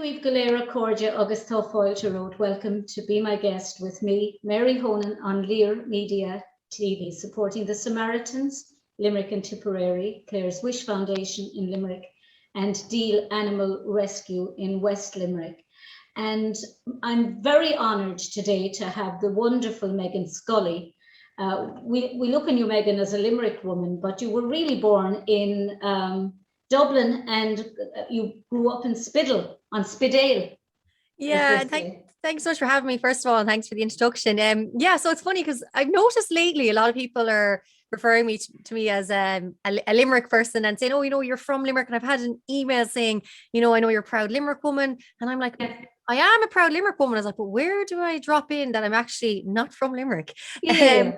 We've Galera Cordia August Foilter Road. Welcome to be my guest with me, Mary Honan on LíR Media TV, supporting the Samaritans, Limerick and Tipperary, Clare's Wish Foundation in Limerick, and Deel Animal Rescue in West Limerick. And I'm very honoured today to have the wonderful Meghann Scully. We look on you, Meghann, as a Limerick woman, but you were really born in Dublin, and you grew up in Spiddal, on Spidale. Yeah, thanks so much for having me, first of all, and thanks for the introduction. Yeah, so it's funny because I've noticed lately a lot of people are referring to me as a Limerick person and saying, oh, you're from Limerick. And I've had an email saying, I know you're a proud Limerick woman. And I'm like, I am a proud Limerick woman. I was like, but where do I drop in that I'm actually not from Limerick? Yeah.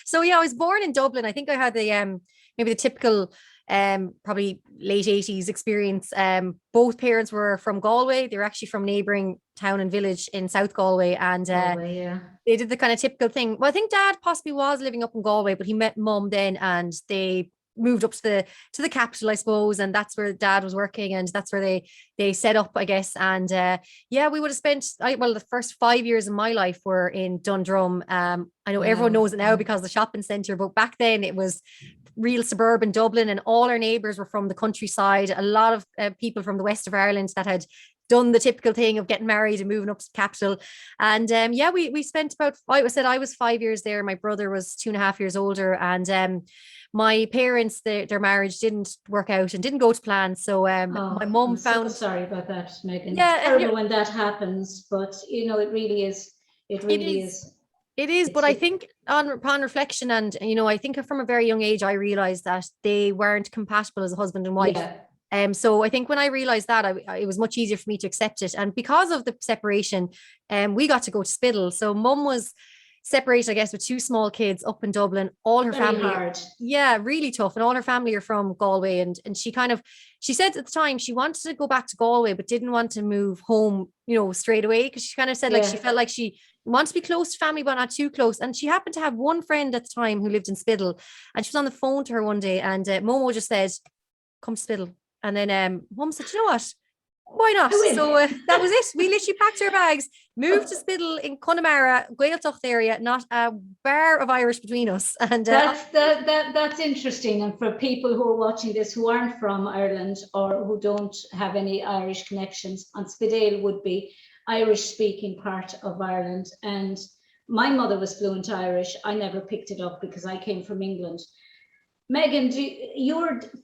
So yeah, I was born in Dublin. I think I had the maybe the typical probably late 80s experience. Both parents were from Galway. They were actually from neighboring town and village in South Galway, and they did the kind of typical thing. Well, I think Dad possibly was living up in Galway, but he met Mum then, and they moved up to the capital, I suppose, and that's where Dad was working, and that's where they set up, I guess. And yeah, we would have spent the first 5 years of my life were in Dundrum. I know everyone knows it now because of the shopping centre, but back then it was real suburban Dublin, and all our neighbours were from the countryside. A lot of people from the west of Ireland that had done the typical thing of getting married and moving up to the capital. And yeah, we spent about, I was 5 years there. My brother was 2.5 years older, and my parents, their marriage didn't work out and didn't go to plan. So my mum found... So sorry about that, Meghann. Yeah, it's terrible when that happens, but it really is. It really is. It is, but I think upon reflection, and I think from a very young age, I realized that they weren't compatible as a husband and wife. Yeah. So I think when I realized that, it was much easier for me to accept it. And because of the separation, we got to go to Spiddal. So Mum was separated, I guess, with 2 small kids up in Dublin. All her family, hard. Yeah, really tough. And all her family are from Galway. And she said at the time she wanted to go back to Galway, but didn't want to move home, straight away. Because she kind of said she felt like she wanted to be close to family, but not too close. And she happened to have one friend at the time who lived in Spiddal. And she was on the phone to her one day, and Momo just said, come to Spiddal. And then Mum said, you know what? Why not? So that was it. We literally packed our bags, moved to Spiddal in Connemara, Gaeltacht area, not a bar of Irish between us. And that's interesting. And for people who are watching this who aren't from Ireland or who don't have any Irish connections, on Spidale would be Irish-speaking part of Ireland. And my mother was fluent Irish. I never picked it up because I came from England. Meghann, you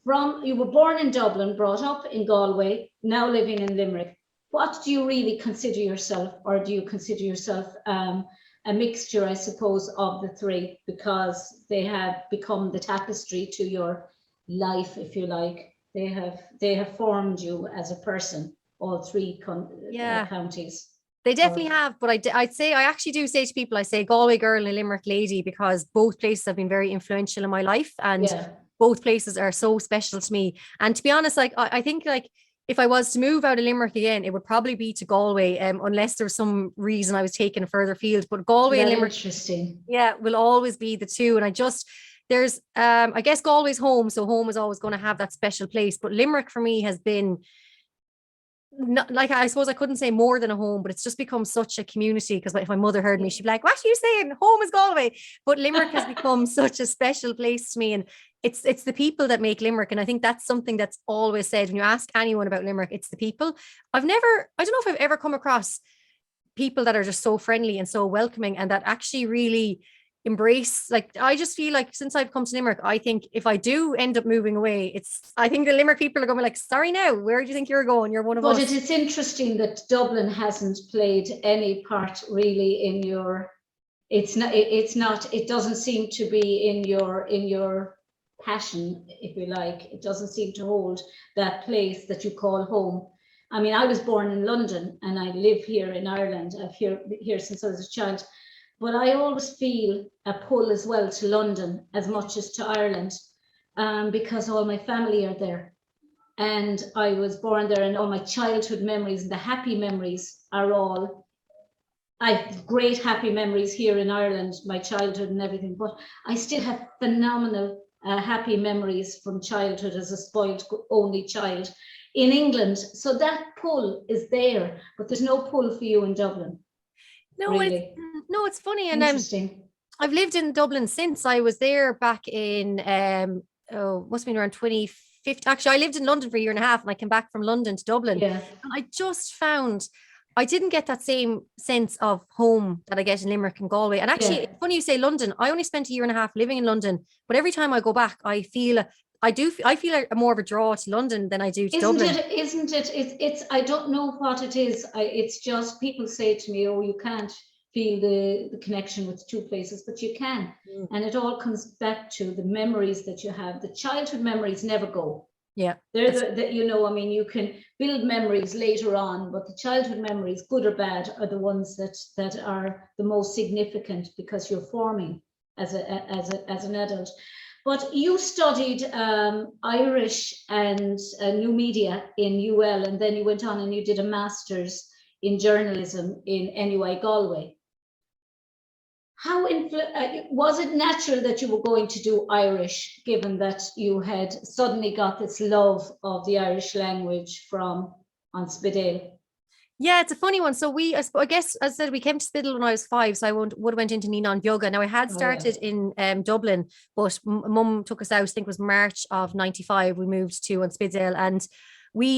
were born in Dublin, brought up in Galway, now living in Limerick. What do you really consider yourself, or do you consider yourself a mixture, I suppose, of the three, because they have become the tapestry to your life, if you like. They have formed you as a person, all three counties. They definitely have, but I actually do say to people, I say Galway girl and a Limerick lady, because both places have been very influential in my life, and both places are so special to me. And to be honest, I think if I was to move out of Limerick again, it would probably be to Galway, unless there was some reason I was taking a further field. But Galway and Limerick, interesting, will always be the two. And there's I guess Galway's home, so home is always going to have that special place. But Limerick for me has been, not, I suppose I couldn't say more than a home, but it's just become such a community. Because if my mother heard me, she'd be like, what are you saying? Home is Galway. But Limerick has become such a special place to me, and it's the people that make Limerick. And I think that's something that's always said when you ask anyone about Limerick, it's the people. I don't know if I've ever come across people that are just so friendly and so welcoming, and that actually really embrace, I just feel like since I've come to Limerick, I think if I do end up moving away, I think the Limerick people are going to be like, sorry now, where do you think you're going? You're one of us. But it's interesting that Dublin hasn't played any part really in your, it doesn't seem to be in your passion, if you like. It doesn't seem to hold that place that you call home. I mean, I was born in London and I live here in Ireland. I've here since I was a child. But I always feel a pull as well to London as much as to Ireland, because all my family are there. And I was born there, and all my childhood memories and the happy memories are all, I have great happy memories here in Ireland, my childhood and everything, but I still have phenomenal happy memories from childhood as a spoiled only child in England. So that pull is there, but there's no pull for you in Dublin. No, really. it's funny. And Interesting. I've lived in Dublin since. I was there back in, must have been around 2015. Actually, I lived in London for a year and a half and I came back from London to Dublin. Yeah. And I just found I didn't get that same sense of home that I get in Limerick and Galway. And actually, it's funny you say London. I only spent a year and a half living in London, but every time I go back, I feel more of a draw to London than I do to Dublin. Isn't it? It's I don't know what it is. It's just people say to me, oh, you can't feel the connection with two places, but you can. And it all comes back to the memories that you have. The childhood memories never go. Yeah. They're you can build memories later on, but the childhood memories, good or bad, are the ones that are the most significant because you're forming as an adult. But you studied Irish and new media in UL, and then you went on and you did a master's in journalism in NUI Galway. How was it natural that you were going to do Irish, given that you had suddenly got this love of the Irish language from on Spidale? Yeah, it's a funny one. So I guess, as I said, we came to Spidale when I was 5, so I would have went into Meghann Yoga. Now I had started in Dublin, but Mum took us out, I think it was March of 95. We moved to on Spidale, and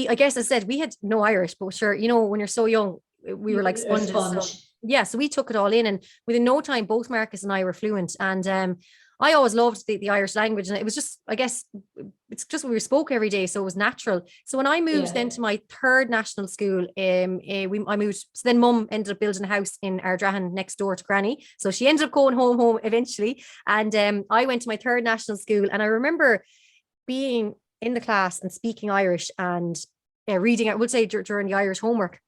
I guess, as I said, we had no Irish, but sure, when you're so young, we were like sponges. So we took it all in, and within no time, both Marcus and I were fluent. And I always loved the Irish language, and it was just, I guess, it's just we spoke every day, so it was natural. So when I moved then to my third national school, I moved. So then Mum ended up building a house in Ardrahan next door to Granny, so she ended up going home eventually. And I went to my third national school, and I remember being in the class and speaking Irish and reading, I would say, during the Irish homework.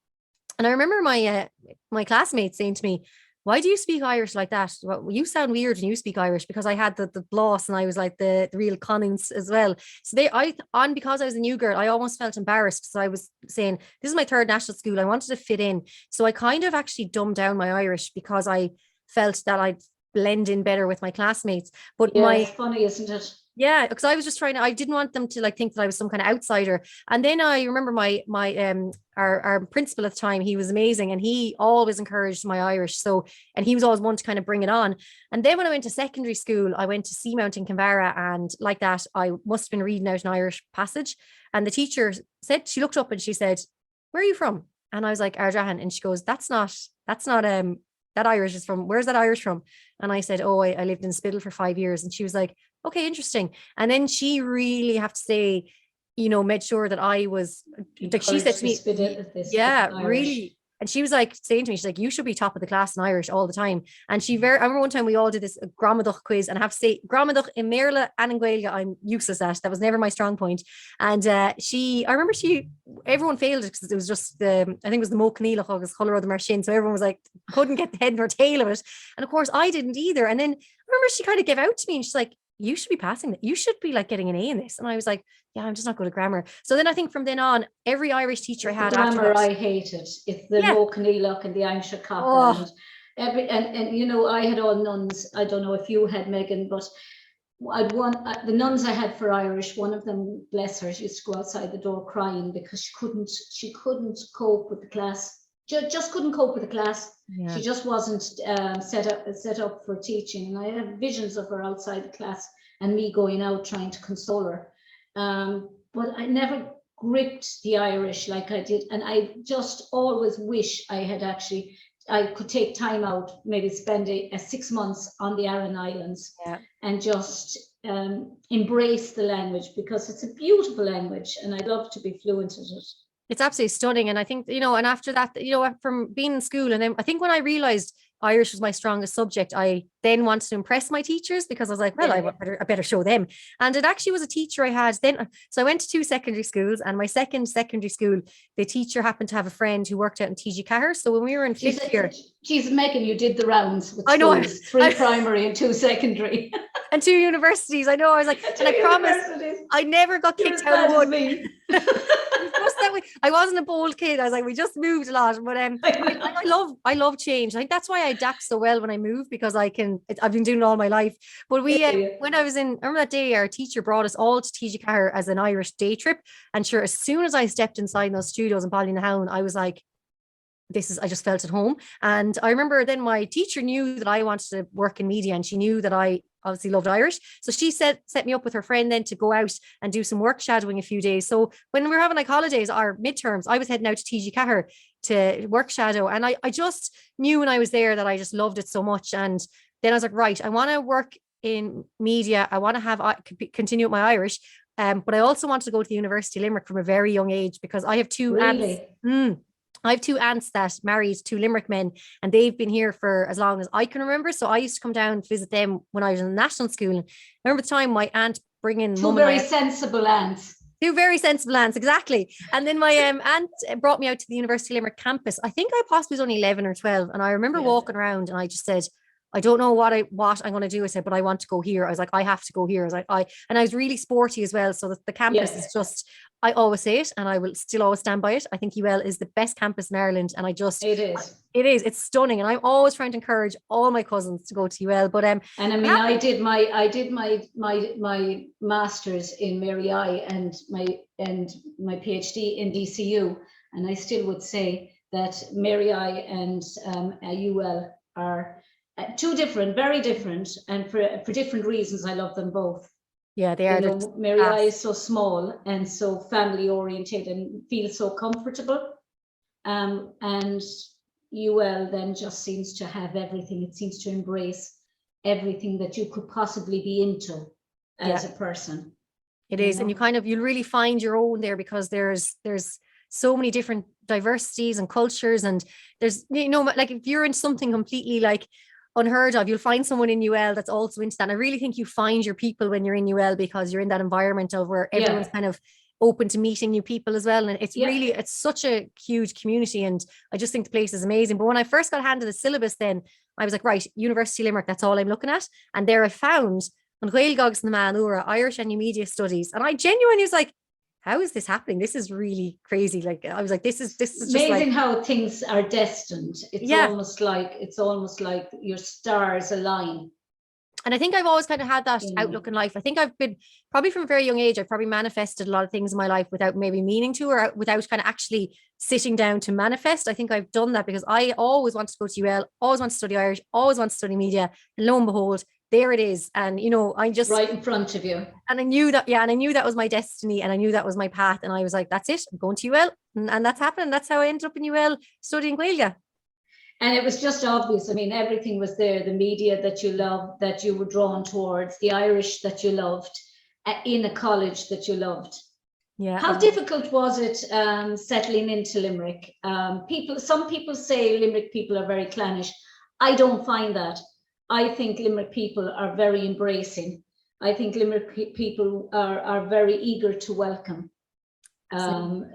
And I remember my classmates saying to me, why do you speak Irish like that? Well, you sound weird when you speak Irish, because I had the gloss and I was like the real Collins as well. So because I was a new girl, I almost felt embarrassed. So I was saying, this is my third national school. I wanted to fit in. So I kind of actually dumbed down my Irish because I felt that I'd blend in better with my classmates. But it's funny, isn't it? Yeah, because I was just I didn't want them to think that I was some kind of outsider. And then I remember our principal at the time, he was amazing, and he always encouraged my Irish. So, and he was always one to kind of bring it on. And then when I went to secondary school, I went to Seamount in Kinvara, and like that, I must have been reading out an Irish passage. And the teacher said, she looked up and she said, where are you from? And I was like, Ardrahan. And she goes, that's not that Irish is from, where's that Irish from? And I said, oh, I lived in Spidale for 5 years. And she was like, okay, interesting. And then she really, have to say, made sure that I was, like she said to me, really. And she was like saying to me, she's like, you should be top of the class in Irish all the time. And I remember one time we all did this Gramadach quiz, and I have to say, Gramadach in Merla and in Gaeilge, I'm useless at. That was never my strong point. And I remember everyone failed it because it was just I think it was the Mo Cnealach agus Colour of the Marshin. So everyone was like, couldn't get the head nor tail of it. And of course I didn't either. And then I remember she kind of gave out to me and she's like, you should be passing that. You should be like getting an A in this. And I was like, yeah, I'm just not good at grammar. So then I think from then on, every Irish teacher I had grammar after that, I hated. It's the Mo Cnealach and the Aimsha Kappa. And I had all nuns. I don't know if you had, Meghann, but the nuns I had for Irish, one of them, bless her, she used to go outside the door crying because she couldn't cope with the class. Just couldn't cope with the class. Yeah. She just wasn't set up for teaching. And I have visions of her outside the class and me going out trying to console her. But I never gripped the Irish like I did. And I just always wish I could take time out, maybe spend 6 months on the Aran Islands and just embrace the language, because it's a beautiful language and I'd love to be fluent in it. It's absolutely stunning. And I think, and after that, from being in school, and then I think when I realized Irish was my strongest subject, I then wanted to impress my teachers, because I was like, well, I better show them. And it actually was a teacher I had then. So I went to 2 secondary schools, and my second secondary school, the teacher happened to have a friend who worked out in TG Cahir. So when we were in fifth year. Geez, Meghann, you did the rounds with schools, 3 primary and 2 secondary. And 2 universities. I know. I was like, and I promise I never got kicked out of one. I wasn't a bold kid. I was like, we just moved a lot. But I love change. I think that's why I adapt so well when I move, because I've been doing it all my life. But when I remember that day, our teacher brought us all to TG as an Irish day trip. And sure, as soon as I stepped inside those studios in Ballynahown, I was like, I just felt at home. And I remember then my teacher knew that I wanted to work in media, and she knew that I obviously loved Irish. So she set me up with her friend then to go out and do some work shadowing a few days. So when we were having like holidays or midterms, I was heading out to TG Cahir to work shadow. And I just knew when I was there that I just loved it so much. And then I was like, right, I want to work in media. I want to continue with my Irish. But I also wanted to go to the University of Limerick from a very young age, because I have two aunts. I have two aunts that married two Limerick men, and they've been here for as long as I can remember. So I used to come down to visit them when I was in the national school. And I remember the time my aunt bringing two very sensible aunts. Two very sensible aunts, exactly. And then my aunt brought me out to the University of Limerick campus. I think I possibly was only 11 or 12. And I remember walking around, and I just said, I don't know what I'm going to do. I said, but I want to go here. I was like, I have to go here. I was like, and I was really sporty as well. So the campus is just, I always say it, and I will still always stand by it. I think UL is the best campus in Ireland. And it's stunning. And I'm always trying to encourage all my cousins to go to UL. But, and I mean, I did my master's in Mary and my PhD in DCU. And I still would say that Mary and UL are very different, and for different reasons. I love them both. Yeah, they are. Mary is so small and so family oriented and feels so comfortable, and UL then just seems to have everything. It seems to embrace everything that you could possibly be into as a person. It is, and you'll really find your own there, because there's so many different diversities and cultures, and there's like if you're in something completely like unheard of, you'll find someone in UL that's also into that. And I really think you find your people when you're in UL, because you're in that environment of where everyone's kind of open to meeting new people as well. And it's really, it's such a huge community, and I just think the place is amazing. But when I first got handed the syllabus, then I was like, right, University of Limerick, that's all I'm looking at. And there I found An Gaelgogs na Man Ura, Irish and New Media Studies. And I genuinely was like, how is this happening? This is really crazy. Like, I was like, this is just amazing how things are destined. It's almost like your stars align. And I think I've always kind of had that outlook in life. I think I've been probably from a very young age, I've probably manifested a lot of things in my life without maybe meaning to, or without kind of actually sitting down to manifest. I think I've done that because I always wanted to go to UL, always wanted to study Irish, always wanted to study media. And lo and behold, there it is. And, I just right in front of you. And I knew that, and I knew that was my destiny, and I knew that was my path. And I was like, that's it, I'm going to UL. And that's happened. That's how I ended up in UL studying Gaeilge. And it was just obvious. I mean, everything was there. The media that you loved, that you were drawn towards, the Irish that you loved, in a college that you loved. Yeah. How difficult was it settling into Limerick? Some people say Limerick people are very clannish. I don't find that. I think Limerick people are very embracing. I think Limerick people are very eager to welcome the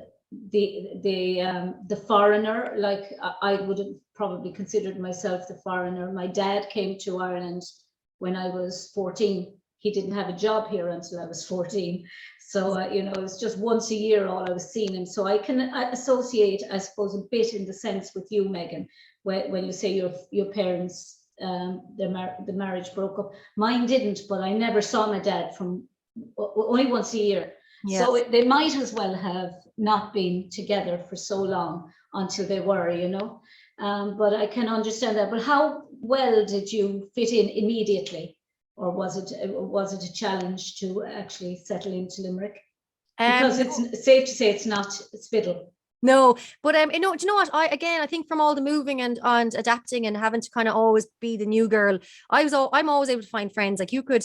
foreigner. Like, I would have probably considered myself the foreigner. My dad came to Ireland when I was 14. He didn't have a job here until I was 14. So, it was just once a year all I was seeing him. So I can associate, I suppose, a bit in the sense with you, Meghann, when you say your parents, the marriage broke up. Mine didn't, but I never saw my dad from only once a year. Yes. So they might as well have not been together for so long until they were, but I can understand that. But how well did you fit in immediately, or was it a challenge to actually settle into Limerick? Because it's safe to say it's not Spittle. No, but do you know what? I think from all the moving and adapting and having to kind of always be the new girl, I'm always able to find friends. Like you could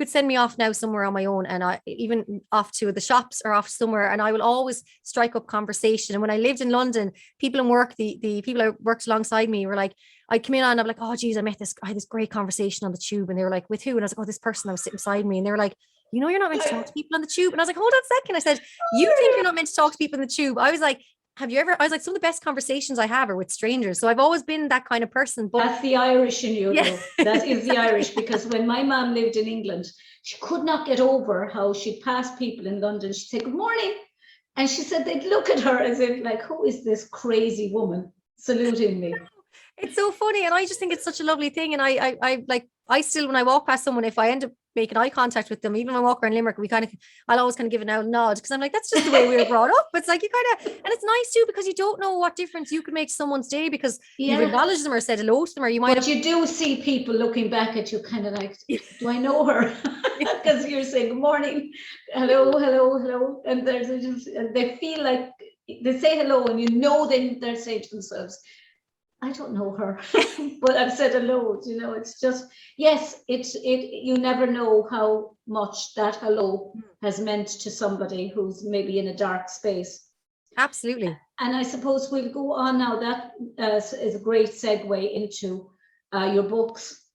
send me off now somewhere on my own, and I even off to the shops or off somewhere, and I will always strike up conversation. And when I lived in London, people in work, the people I worked alongside me were like, I'd come in and I'm like, oh geez, I had this great conversation on the tube, and they were like, with who? And I was like, oh, this person that was sitting beside me, and they were like, you're not meant to talk to people on the tube. And I was like, hold on a second. I said, you think you're not meant to talk to people in the tube? I was like, have you ever? I was like, some of the best conversations I have are with strangers. So I've always been that kind of person. But that's the Irish in you, though. That is the Irish, because when my mom lived in England, she could not get over how she'd pass people in London. She'd say, good morning. And she said they'd look at her as if like, who is this crazy woman saluting me? It's so funny, and I just think it's such a lovely thing. And I like, I still, when I walk past someone, if I end up making eye contact with them, even when I walk around Limerick, I'll always kind of give a nod, because I'm like, that's just the way we were brought up. It's like, you kind of, and it's nice too, because you don't know what difference you can make to someone's day, because you've acknowledged them or said hello to them, or you might But you do see people looking back at you kind of like, do I know her? Because you're saying good morning, hello, hello, hello, and they feel like they say hello, and you know they're saying to themselves, I don't know her, but I've said hello. You know, it's just, yes, you never know how much that hello has meant to somebody who's maybe in a dark space. Absolutely. And I suppose we'll go on now. That is a great segue into your books.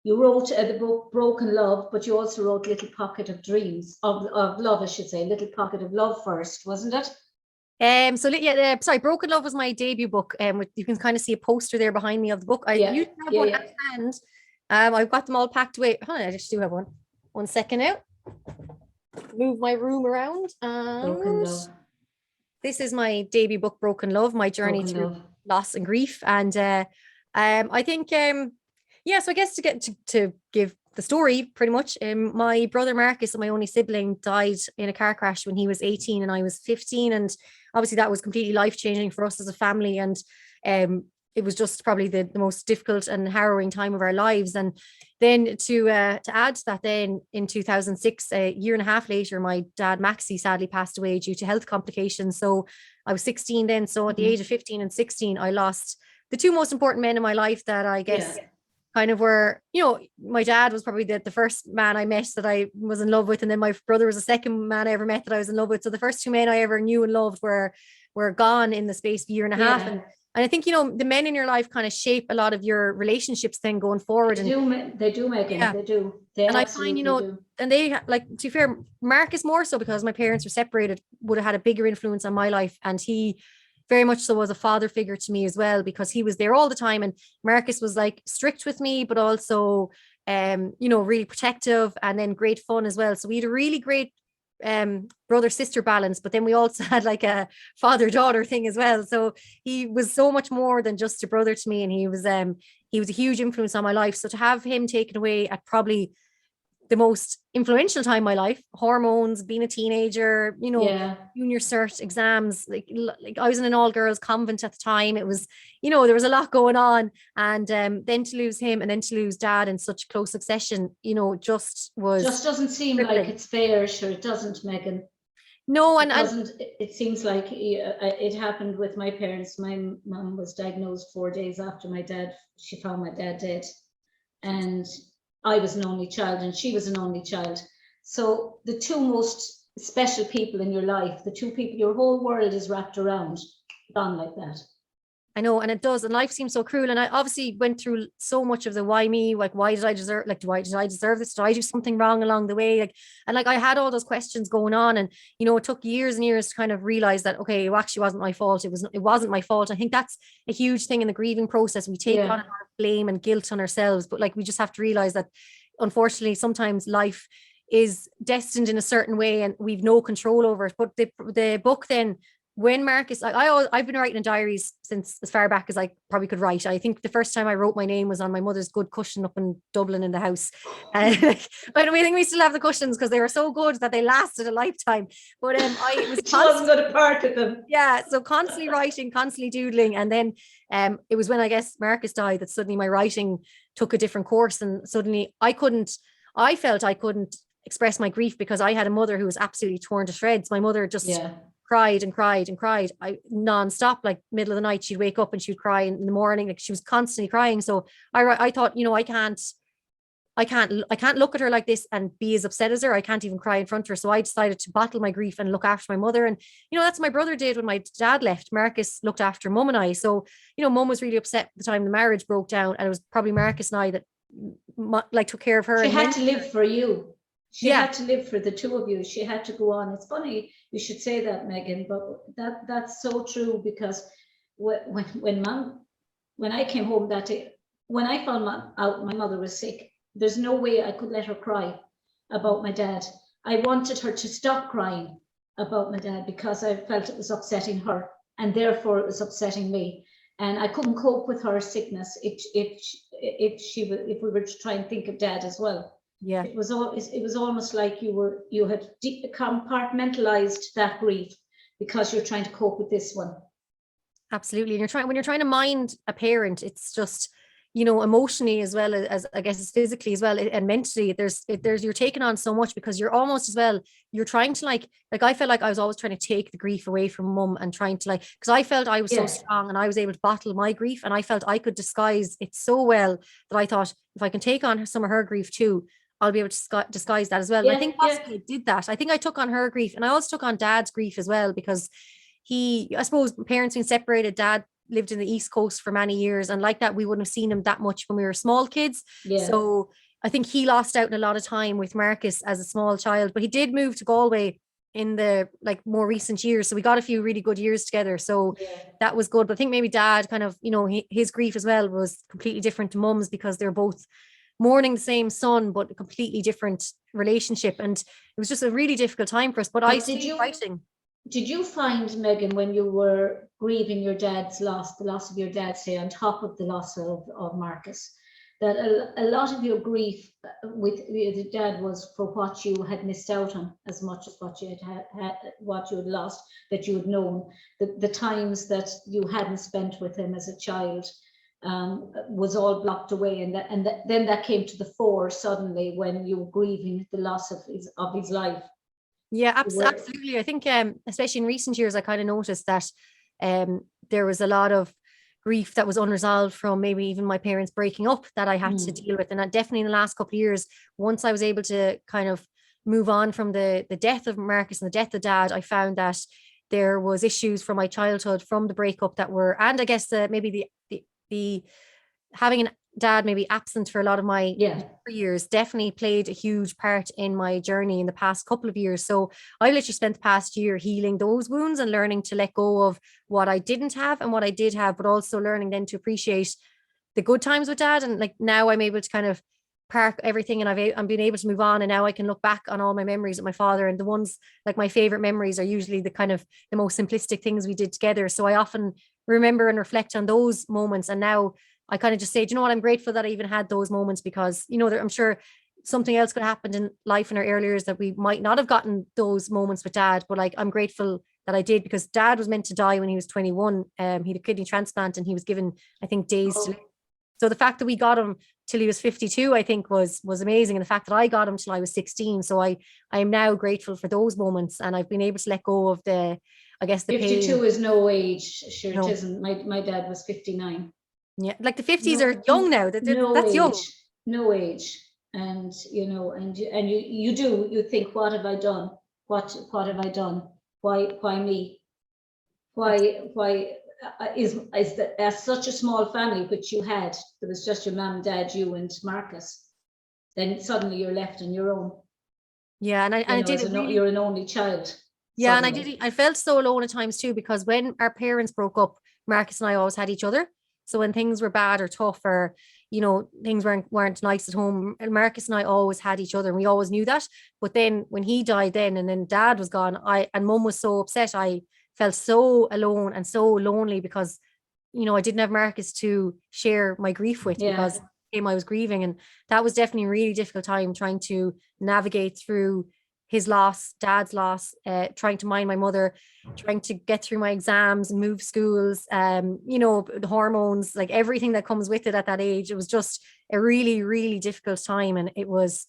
You wrote the book Broken Love, but you also wrote Little Pocket of Dreams, of Love, I should say, Little Pocket of Love first, wasn't it? Sorry, Broken Love was my debut book. You can kind of see a poster there behind me of the book. I used to have one at hand. I've got them all packed away. I just do have one. 1 second now. Move my room around. Broken Love. This is my debut book, Broken Love, my journey through loss and grief. And I think, so I guess to give the story pretty much, my brother Marcus, my only sibling, died in a car crash when he was 18 and I was 15. And obviously that was completely life-changing for us as a family. And it was just probably the most difficult and harrowing time of our lives. And then to add to that, then in 2006, a year and a half later, my dad Maxie sadly passed away due to health complications. So I was 16 then. So at the age of 15 and 16, I lost the two most important men in my life that I guess kind of were, my dad was probably the first man I met that I was in love with. And then my brother was the second man I ever met that I was in love with. So the first two men I ever knew and loved were gone in the space of a year and a half. And I think, the men in your life kind of shape a lot of your relationships then going forward. They do, Meghann. They do. They and I find, do. And they, like, to be fair, Marcus more so, because my parents were separated, would have had a bigger influence on my life. And he very much so was a father figure to me as well, because he was there all the time. And Marcus was like strict with me, but also, really protective, and then great fun as well. So we had a really great brother-sister balance, but then we also had like a father-daughter thing as well. So he was so much more than just a brother to me, and he was a huge influence on my life. So to have him taken away at probably the most influential time in my life, hormones, being a teenager, junior cert exams, like I was in an all-girls convent at the time. It was, there was a lot going on, and then to lose him and then to lose dad in such close succession, just doesn't seem like it's fair. Sure, it doesn't, Meghann. No, it seems like it happened with my parents. My mom was diagnosed 4 days after my dad. She found my dad dead, and I was an only child and she was an only child. So the two most special people in your life, the two people your whole world is wrapped around, gone like that. I know, and it does, and life seems so cruel. And I obviously went through so much of the why me, like why did I deserve, like why did I deserve this? Did I do something wrong along the way? Like I had all those questions going on, and it took years and years to kind of realize that okay, it actually wasn't my fault. It wasn't my fault. I think that's a huge thing in the grieving process. We take on our blame and guilt on ourselves, but like we just have to realize that unfortunately sometimes life is destined in a certain way and we've no control over it. But the book then, when Marcus, I've been writing in diaries since as far back as I probably could write. I think the first time I wrote my name was on my mother's good cushion up in Dublin in the house. But I think we still have the cushions because they were so good that they lasted a lifetime. But I was wasn't going to part with them. Yeah, so constantly writing, constantly doodling, and then it was when I guess Marcus died that suddenly my writing took a different course, and suddenly I felt I couldn't express my grief because I had a mother who was absolutely torn to shreds. My mother just cried and cried and cried. Non-stop, like middle of the night, she'd wake up and she would cry in the morning. Like she was constantly crying. So I thought, I can't look at her like this and be as upset as her. I can't even cry in front of her. So I decided to battle my grief and look after my mother. And, that's what my brother did when my dad left. Marcus looked after mum and I. So, mum was really upset the time the marriage broke down. And it was probably Marcus and I that took care of her. She had to live for you. She had to live for the two of you. She had to go on. It's funny you should say that, Meghann, but that's so true, because when I came home that day, when I found out my mother was sick, there's no way I could let her cry about my dad. I wanted her to stop crying about my dad because I felt it was upsetting her, and therefore it was upsetting me. And I couldn't cope with her sickness if we were to try and think of dad as well. Yeah. It was almost like you had compartmentalized that grief because you're trying to cope with this one. Absolutely. And when you're trying to mind a parent, it's just, emotionally as well as I guess it's physically as well and mentally, there's you're taking on so much because you're almost as well, you're trying to like I felt like I was always trying to take the grief away from mum and trying to because I felt I was so strong and I was able to bottle my grief, and I felt I could disguise it so well that I thought if I can take on some of her grief too, I'll be able to disguise that as well. And I think possibly I did that. I think I took on her grief, and I also took on dad's grief as well, because I suppose parents being separated, dad lived in the East Coast for many years, and like that we wouldn't have seen him that much when we were small kids. So I think he lost out in a lot of time with Marcus as a small child, but he did move to Galway in the more recent years, so we got a few really good years together, so that was good. But I think maybe dad kind of, his grief as well was completely different to mum's, because they're both mourning the same son but a completely different relationship, and it was just a really difficult time for us. But I stayed writing. Did you find, Meghann, when you were grieving your dad's loss, the loss of your dad, say, on top of the loss of Marcus, that a lot of your grief with the dad was for what you had missed out on as much as what you what you had lost, that you had known, the times that you hadn't spent with him as a child was all blocked away, and then that came to the fore suddenly when you were grieving the loss of his life. Yeah, absolutely. I think especially in recent years, I kind of noticed that there was a lot of grief that was unresolved from maybe even my parents breaking up that I had to deal with. And definitely in the last couple of years, once I was able to kind of move on from the death of Marcus and the death of dad, I found that there was issues from my childhood, from the breakup, that were, and I guess maybe the having an dad maybe absent for a lot of my years definitely played a huge part in my journey in the past couple of years. So I literally spent the past year healing those wounds and learning to let go of what I didn't have and what I did have, but also learning then to appreciate the good times with dad. And now I'm able to kind of park everything, and I'm being able to move on, and now I can look back on all my memories with my father, and the ones my favorite memories are usually the kind of the most simplistic things we did together. So I often remember and reflect on those moments, and now I kind of just say, do you know what, I'm grateful that I even had those moments, because I'm sure something else could have happened in life in our earlier years that we might not have gotten those moments with dad, but I'm grateful that I did, because dad was meant to die when he was 21. He had a kidney transplant and he was given, I think, days to live. So the fact that we got him till he was 52, I think was amazing. And the fact that I got him till I was 16. So I am now grateful for those moments, and I've been able to let go of the 52 pain. Is no age. Sure, no. It isn't. My dad was 59. Yeah, the 50s are young now. That's age, young. No age. And you think, what have I done? What have I done? Why me? Why is that as such a small family, which you had, there was just your mum, dad, you and Marcus, then suddenly you're left on your own. Yeah, and I did you're an only child. Yeah, suddenly. And I felt so alone at times too, because when our parents broke up, Marcus and I always had each other. So when things were bad or tough, or things weren't nice at home, Marcus and I always had each other, and we always knew that. But then when he died, and then dad was gone, and mum was so upset. I felt so alone and so lonely, because I didn't have Marcus to share my grief with, because him I was grieving, and that was definitely a really difficult time trying to navigate through his loss, dad's loss, trying to mind my mother, trying to get through my exams, move schools, the hormones, everything that comes with it at that age. It was just a really, really difficult time. And it was,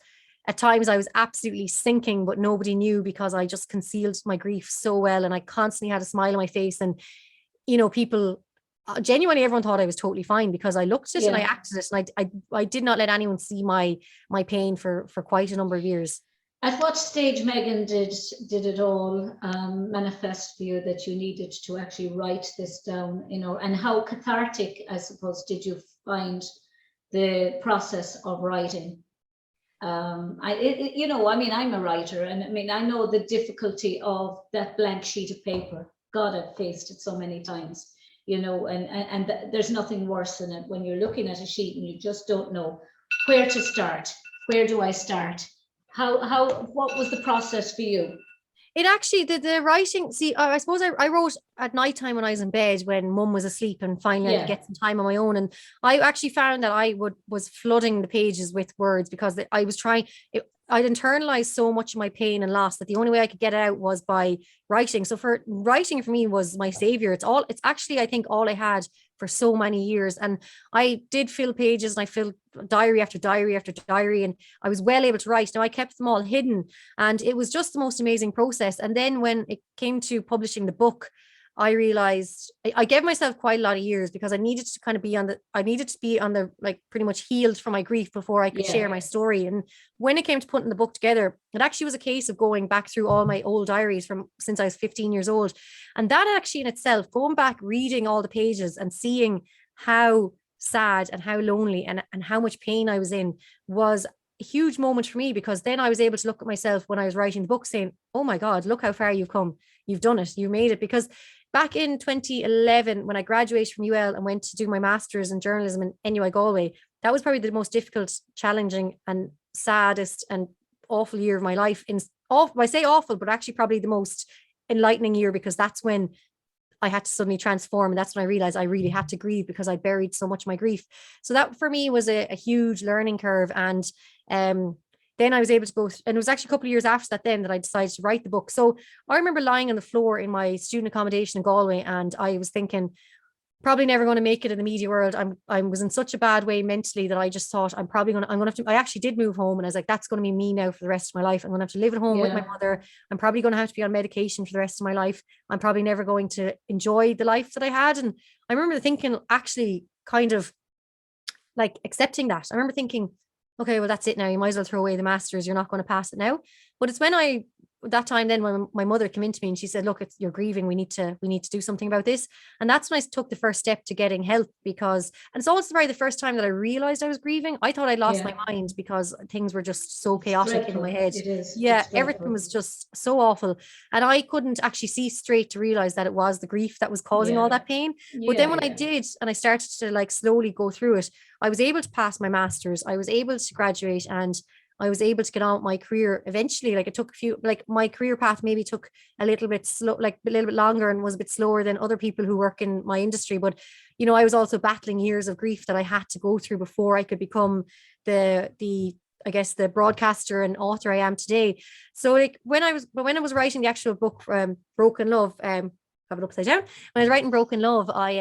at times I was absolutely sinking, but nobody knew, because I just concealed my grief so well. And I constantly had a smile on my face, and, people, genuinely everyone thought I was totally fine, because I looked it and I acted it. And I did not let anyone see my pain for quite a number of years. At what stage, Meghann, did it all manifest for you that you needed to actually write this down, and how cathartic, I suppose, did you find the process of writing? I'm a writer, and I know the difficulty of that blank sheet of paper. God, I've faced it so many times, and there's nothing worse than it when you're looking at a sheet and you just don't know where to start. Where do I start? What was the process for you? It actually, the writing, see, I suppose I wrote at night time when I was in bed, when mum was asleep, and finally I could get some time on my own. And I actually found that was flooding the pages with words, because I was trying, I'd internalized so much of my pain and loss that the only way I could get it out was by writing. So writing for me was my savior. It's actually, I think, all I had for so many years. And I did fill pages, and I filled diary after diary after diary, and I was well able to write. Now, I kept them all hidden, and it was just the most amazing process. And then when it came to publishing the book, I realized I gave myself quite a lot of years, because I needed to kind of be on the like pretty much healed from my grief before I could share my story. And when it came to putting the book together, it actually was a case of going back through all my old diaries from since I was 15 years old. And that actually in itself, going back, reading all the pages and seeing how sad and how lonely and how much pain I was in, was a huge moment for me, because then I was able to look at myself when I was writing the book saying, oh my God, look how far you've come. You've done it. You made it. Because back in 2011, when I graduated from UL and went to do my master's in journalism in NUI Galway, that was probably the most difficult, challenging and saddest and awful year of my life. I say awful, but actually probably the most enlightening year, because that's when I had to suddenly transform. And that's when I realized I really had to grieve, because I buried so much of my grief. So that for me was a huge learning curve. And then I was able to go, and it was actually a couple of years after that then that I decided to write the book. So I remember lying on the floor in my student accommodation in Galway, and I was thinking, probably never going to make it in the media world. I was in such a bad way mentally that I just thought I'm going to have to, I actually did move home, and I was like, that's going to be me now for the rest of my life. I'm going to have to live at home with my mother. I'm probably going to have to be on medication for the rest of my life. I'm probably never going to enjoy the life that I had. And I remember thinking, actually kind of like accepting that. I remember thinking, okay, well, that's it now. You might as well throw away the master's. You're not going to pass it now. But it's when that time then when my mother came into me and she said, look, you're grieving. We need to do something about this. And that's when I took the first step to getting help, because, and it's also probably the first time that I realized I was grieving. I thought I'd lost my mind, because things were just so chaotic in my head. It is. Yeah, everything was just so awful. And I couldn't actually see straight to realize that it was the grief that was causing all that pain. But then when I did, and I started to like slowly go through it, I was able to pass my master's. I was able to graduate, and I was able to get on with my career eventually. Like it took my career path maybe took a little bit slow, like a little bit longer, and was a bit slower than other people who work in my industry. But, I was also battling years of grief that I had to go through before I could become the I guess the broadcaster and author I am today. So like when I was writing the actual book, Broken Love, have it upside down. When I was writing Broken Love, I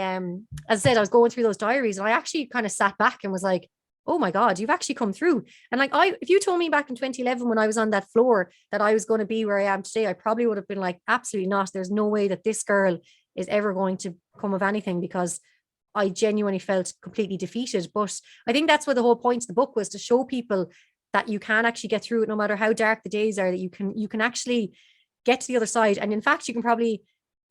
as I said, I was going through those diaries, and I actually kind of sat back and was like, oh my God, you've actually come through. And like, if you told me back in 2011 when I was on that floor that I was going to be where I am today, I probably would have been like, absolutely not. There's no way that this girl is ever going to come of anything, because I genuinely felt completely defeated. But I think that's what the whole point of the book was, to show people that you can actually get through it, no matter how dark the days are, that you can actually get to the other side. And in fact, you can probably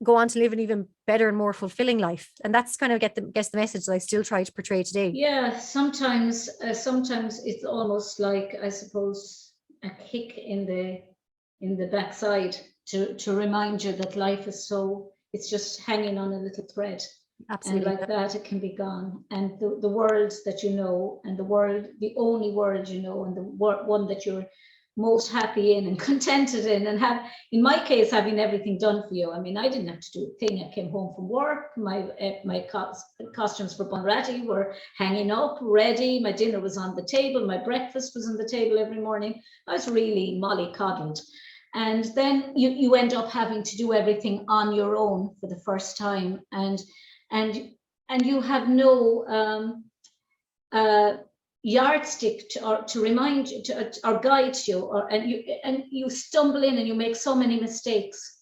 go on to live an even better and more fulfilling life. And that's kind of the message that I still try to portray today. Yeah, sometimes it's almost like, I suppose, a kick in the backside to remind you that life is it's just hanging on a little thread. Absolutely. And like that, it can be gone. And the world that you know, and the only world you know, and the one that you're most happy in and contented in, and have, in my case, having everything done for you. I mean, I didn't have to do a thing. I came home from work, my costumes for Bunratty were hanging up, ready, my dinner was on the table, my breakfast was on the table every morning. I was really mollycoddled. And then you end up having to do everything on your own for the first time, and you have no yardstick to remind you, or guide you, and you stumble in and you make so many mistakes,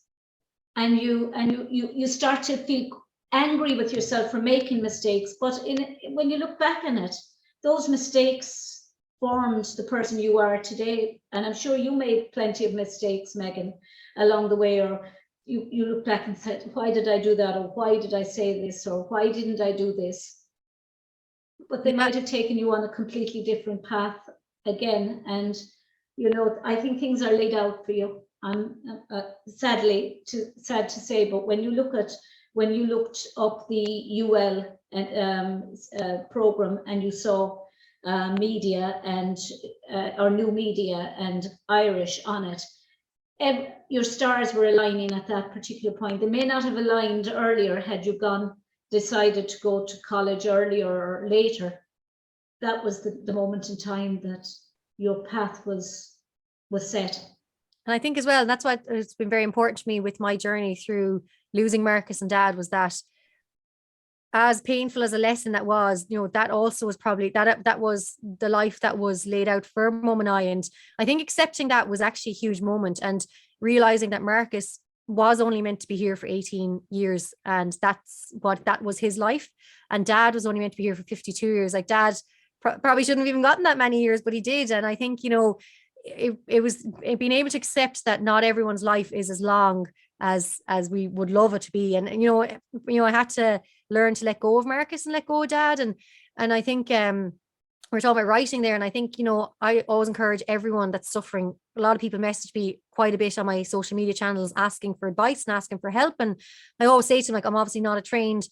and you start to feel angry with yourself for making mistakes. But when you look back on it, those mistakes formed the person you are today. And I'm sure you made plenty of mistakes, Meghann, along the way, or you look back and said, why did I do that, or why did I say this, or why didn't I do this? But they might have taken you on a completely different path again. And I think things are laid out for you. I'm sad to say, but when you looked up the UL program, and you saw media and or new media and Irish on it, your stars were aligning at that particular point. They may not have aligned earlier had you decided to go to college earlier or later. That was the moment in time that your path was set. And I think as well, that's what it's been very important to me with my journey through losing Marcus and Dad, was that as painful as a lesson that was, that also was probably that was the life that was laid out for Mum and I. And I think accepting that was actually a huge moment, and realizing that Marcus was only meant to be here for 18 years. And that was his life. And Dad was only meant to be here for 52 years. Like Dad probably shouldn't have even gotten that many years, but he did. And I think, it was being able to accept that not everyone's life is as long as we would love it to be. And I had to learn to let go of Marcus and let go of Dad. And I think we're talking about writing there, and I think I always encourage everyone that's suffering. A lot of people message me quite a bit on my social media channels asking for advice and asking for help, and I always say to them, like, I'm obviously not a trained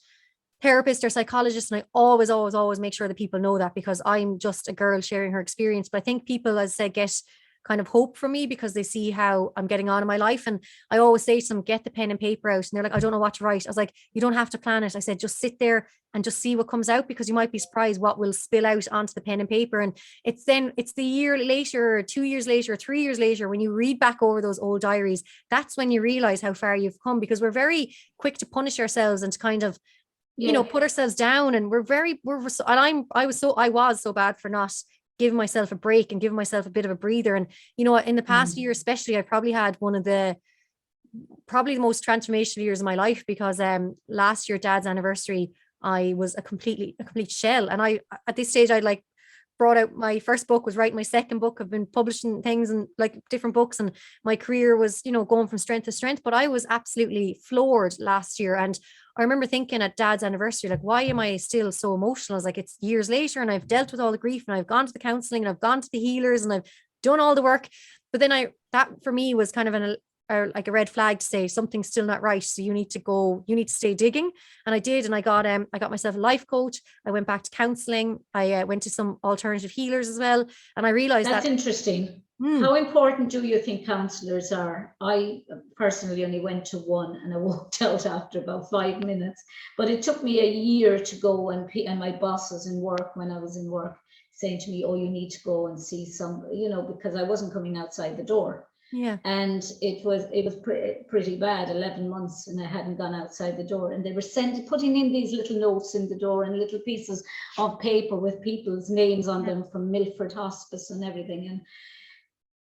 therapist or psychologist, and I always make sure that people know that, because I'm just a girl sharing her experience. But I think people, as I said, get kind of hope from me because they see how I'm getting on in my life. And I always say to them, get the pen and paper out. And they're like, I don't know what to write. I was like, you don't have to plan it. I said, just sit there and just see what comes out, because you might be surprised what will spill out onto the pen and paper. And it's the year later, or 2 years later, or 3 years later, when you read back over those old diaries, that's when you realize how far you've come, because we're very quick to punish ourselves and to kind of, put ourselves down. And I was so bad for not giving myself a break and giving myself a bit of a breather. And, in the past year, especially, I probably had one of the most transformational years of my life, because last year, Dad's anniversary, I was a complete shell. And I, at this stage, I'd like brought out my first book, was writing my second book. I've been publishing things and like different books, and my career was, going from strength to strength. But I was absolutely floored last year. And I remember thinking at Dad's anniversary, like, why am I still so emotional? I was like, it's years later, and I've dealt with all the grief, and I've gone to the counseling, and I've gone to the healers, and I've done all the work. But then that for me was kind of like a red flag to say something's still not right. So you need to stay digging. And I did. And I got myself a life coach. I went back to counseling. I went to some alternative healers as well. And I realized that's interesting. How important do you think counselors are? I personally only went to one, and I walked out after about 5 minutes, but it took me a year to go, and my boss was in work when I was in work saying to me, oh, you need to go and see somebody, because I wasn't coming outside the door. Yeah. And it was pretty bad, 11 months, and I hadn't gone outside the door. And they were putting in these little notes in the door and little pieces of paper with people's names on them from Milford Hospice and everything. And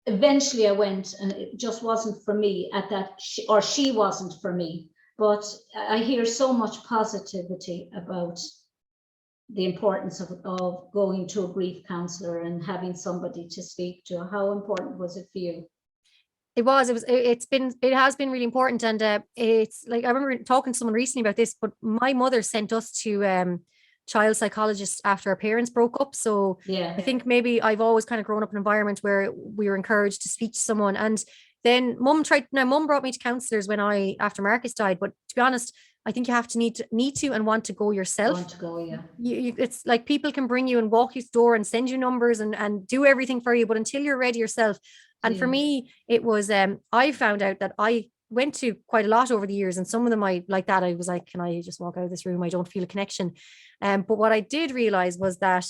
eventually I went, and it just wasn't for me at that, or she wasn't for me. But I hear so much positivity about the importance of going to a grief counsellor and having somebody to speak to. How important was it for you? It has been really important. And it's like, I remember talking to someone recently about this, but my mother sent us to child psychologists after our parents broke up. So I think maybe I've always kind of grown up in an environment where we were encouraged to speak to someone. And then Mum brought me to counsellors after Marcus died. But to be honest, I think you have to need to and want to go yourself. Want to go, yeah. It's like people can bring you and walk you through the door and send you numbers and do everything for you, but until you're ready yourself. And for me, it was, I found out that I went to quite a lot over the years, and some of them I was like, can I just walk out of this room? I don't feel a connection. But what I did realize was that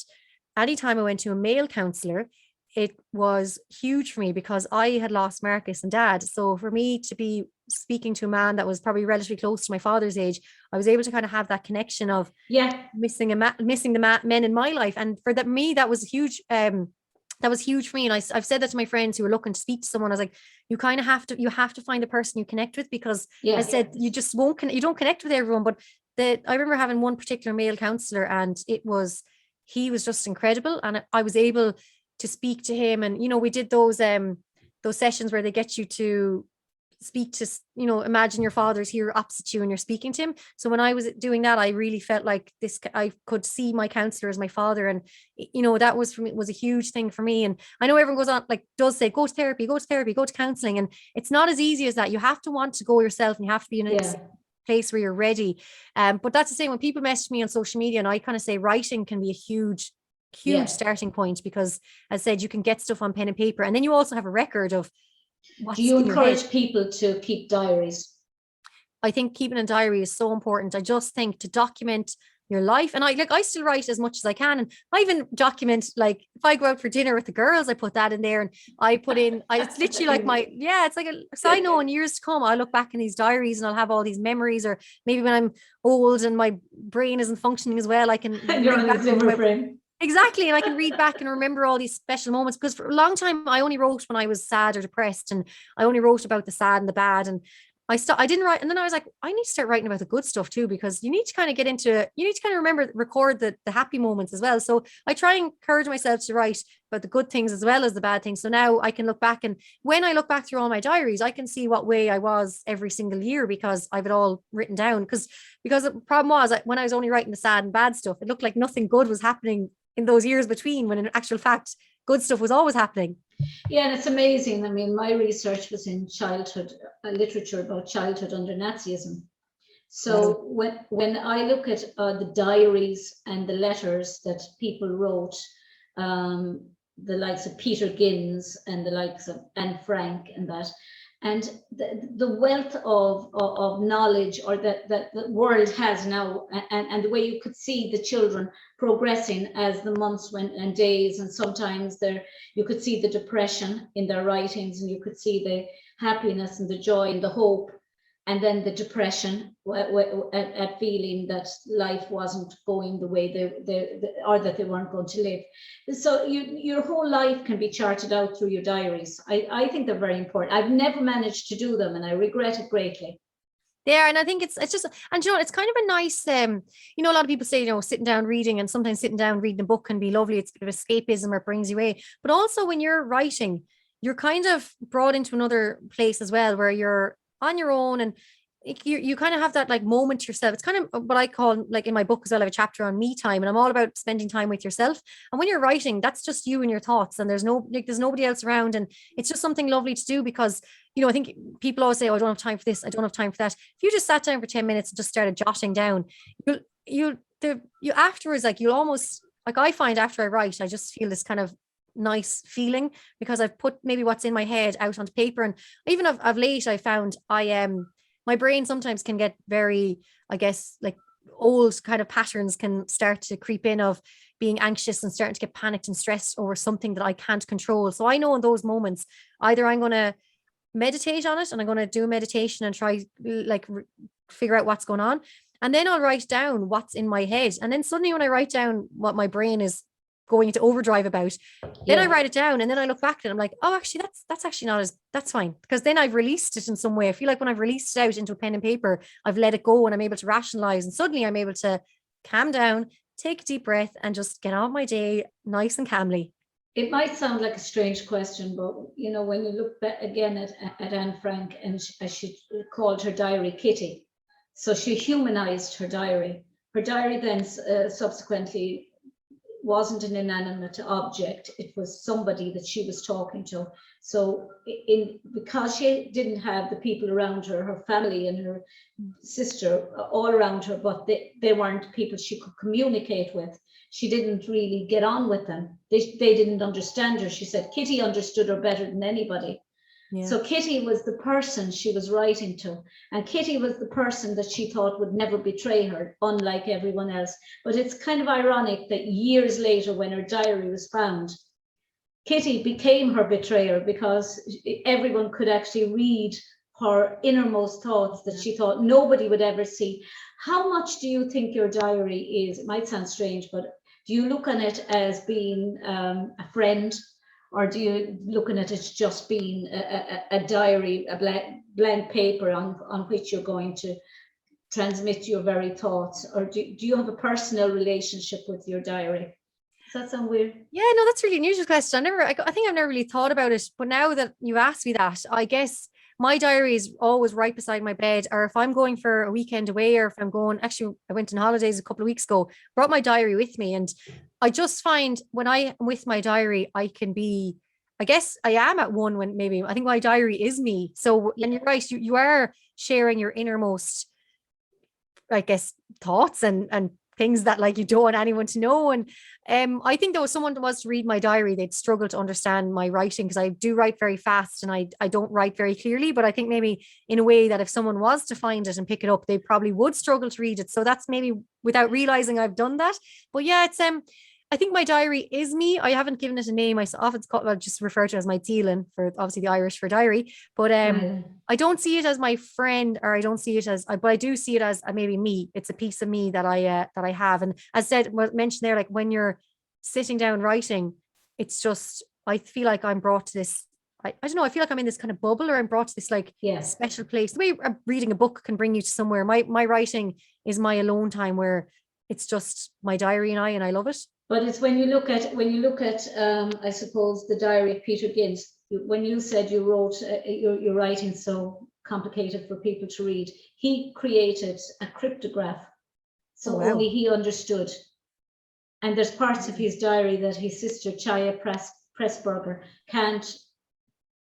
anytime I went to a male counsellor, it was huge for me, because I had lost Marcus and Dad. So for me to be speaking to a man that was probably relatively close to my father's age, I was able to kind of have that connection of missing the men in my life. And for me, that was huge. That was huge for me. And I've said that to my friends who are looking to speak to someone. I was like, you have to find a person you connect with, because I said, you just you don't connect with everyone. But I remember having one particular male counselor, and he was just incredible. And I was able to speak to him. And, we did those sessions where they get you to speak to, imagine your father's here opposite you and you're speaking to him. So when I was doing that, I really felt like I could see my counselor as my father. And, that was for me, was a huge thing for me. And I know everyone goes on, does say, go to therapy, go to counseling. And it's not as easy as that. You have to want to go yourself, and you have to be in a place where you're ready. But that's the same when people message me on social media, and I kind of say writing can be a huge starting point, because as I said, you can get stuff on pen and paper, and then you also have a record of what's Do you in your head. encourage people to keep diaries? I think keeping a diary is so important. I just think to document your life. And I still write as much as I can. And I even document, like, if I go out for dinner with the girls, I put that in there, and I put in, it's literally like it's like so I know in years to come, I'll look back in these diaries and I'll have all these memories, or maybe when I'm old and my brain isn't functioning as well, I can And you're on the Zimmer frame. Exactly. And I can read back and remember all these special moments, because for a long time I only wrote when I was sad or depressed, and I only wrote about the sad and the bad. And I didn't write. And then I was like, I need to start writing about the good stuff too, because you need to kind of get into, you need to kind of record the happy moments as well. So I try and encourage myself to write about the good things as well as the bad things. So now I can look back, and when I look back through all my diaries, I can see what way I was every single year, because I've it all written down. Because the problem was, when I was only writing the sad and bad stuff, it looked like nothing good was happening in those years between, when in actual fact, good stuff was always happening. Yeah, and it's amazing. I mean, my research was in childhood literature about childhood under Nazism. So when I look at the diaries and the letters that people wrote, the likes of Peter Ginns and the likes of Anne Frank and that, and the wealth of knowledge, or that the world has now, and the way you could see the children progressing as the months went and days, and sometimes you could see the depression in their writings, and you could see the happiness and the joy and the hope, and then the depression at feeling that life wasn't going the way or that they weren't going to live. So your whole life can be charted out through your diaries. I think they're very important. I've never managed to do them, and I regret it greatly. Yeah, and I think it's just, and it's kind of a nice, a lot of people say, sitting down reading, and sometimes sitting down reading a book can be lovely. It's a bit of escapism, or it brings you away. But also when you're writing, you're kind of brought into another place as well, where you're on your own, and you kind of have that like moment to yourself. It's kind of what I call, like in my book as well, I have a chapter on me time, and I'm all about spending time with yourself. And when you're writing, that's just you and your thoughts, and there's nobody else around, and it's just something lovely to do, because I think people always say, oh, I don't have time for this, I don't have time for that. If you just sat down for 10 minutes and just started jotting down, you afterwards, like, you'll almost, like, I find after I write, I just feel this kind of nice feeling, because I've put maybe what's in my head out onto paper. And even of late, I found my brain sometimes can get very, I guess, like, old kind of patterns can start to creep in, of being anxious and starting to get panicked and stressed over something that I can't control. So I know in those moments, either I'm going to meditate on it, and I'm going to do a meditation and try, like, figure out what's going on. And then I'll write down what's in my head. And then suddenly when I write down what my brain is going into overdrive about, then I write it down, and then I look back and I'm like, oh, actually that's actually that's fine, because then I've released it in some way. I feel like when I've released it out into a pen and paper, I've let it go, and I'm able to rationalize, and suddenly I'm able to calm down, take a deep breath, and just get on with my day nice and calmly. It might sound like a strange question, but when you look back again at Anne Frank, and she called her diary Kitty, so she humanized her diary. Her diary then subsequently wasn't an inanimate object, it was somebody that she was talking to. So because she didn't have the people around her, her family and her sister all around her, but they weren't people she could communicate with, she didn't really get on with them. They didn't understand her. She said Kitty understood her better than anybody. Yeah. So Kitty was the person she was writing to, and Kitty was the person that she thought would never betray her, unlike everyone else. But it's kind of ironic that years later, when her diary was found, Kitty became her betrayer, because everyone could actually read her innermost thoughts that she thought nobody would ever see. How much do you think your diary is? It might sound strange, but do you look on it as being a friend? Or do you looking at it just being a diary, a blank paper on which you're going to transmit your very thoughts? Or do you have a personal relationship with your diary? Does that sound weird? Yeah, no, that's really an unusual question. I think I've never really thought about it. But now that you asked me that, I guess my diary is always right beside my bed. Or if I'm going for a weekend away, or if I'm going, actually, I went on holidays a couple of weeks ago, brought my diary with me. And I just find when I am with my diary, I guess I am at one when maybe, I think my diary is me. So, and you're right, you are sharing your innermost, I guess, thoughts and things that like you don't want anyone to know. And I think though if someone was to read my diary, they'd struggle to understand my writing, because I do write very fast and I don't write very clearly. But I think maybe in a way that if someone was to find it and pick it up, they probably would struggle to read it. So that's maybe without realizing I've done that. But yeah, it's I think my diary is me. I haven't given it a name. I often well, just refer to it as my Deel, for obviously the Irish for diary. But I don't see it as my friend, or I don't see it as, but I do see it as maybe me. It's a piece of me that I have. And as said, mentioned there, like when you're sitting down writing, it's just, I feel like I'm brought to this. I don't know. I feel like I'm in this kind of bubble, or I'm brought to this like special place. The way reading a book can bring you to somewhere. My writing is my alone time, where it's just my diary and I love it. But it's when you look at I suppose the diary of Peter Gibbs, when you said you wrote your writing so complicated for people to read, he created a cryptograph, so only he understood. And there's parts of his diary that his sister Chaya Pressburger can't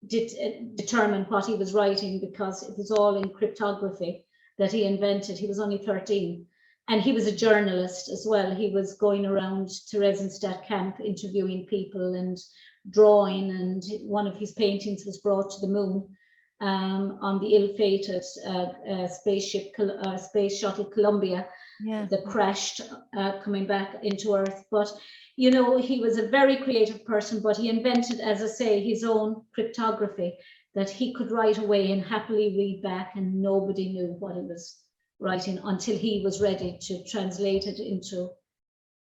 determine what he was writing, because it was all in cryptography that he invented. He was only 13. And he was a journalist as well. He was going around Theresienstadt camp interviewing people and drawing, and one of his paintings was brought to the moon on the ill-fated space shuttle Columbia that crashed coming back into Earth. But you know, he was a very creative person, but he invented, as I say, his own cryptography that he could write away and happily read back, and nobody knew what it was writing until he was ready to translate it into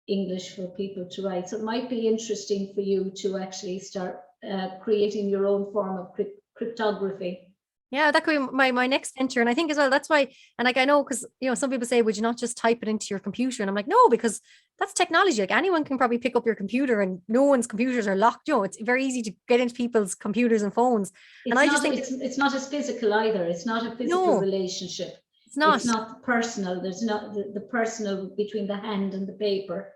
English for people to write. So it might be interesting for you to actually start creating your own form of cryptography. Yeah, that could be my next venture. And I think as well, that's why, and like, I know, because, you know, some people say, would you not just type it into your computer? And I'm like, no, because that's technology. Like anyone can probably pick up your computer, and no one's computers are locked. You know, it's very easy to get into people's computers and phones. And I just think it's not as physical either. It's not a physical relationship. It's not personal. There's not the personal between the hand and the paper.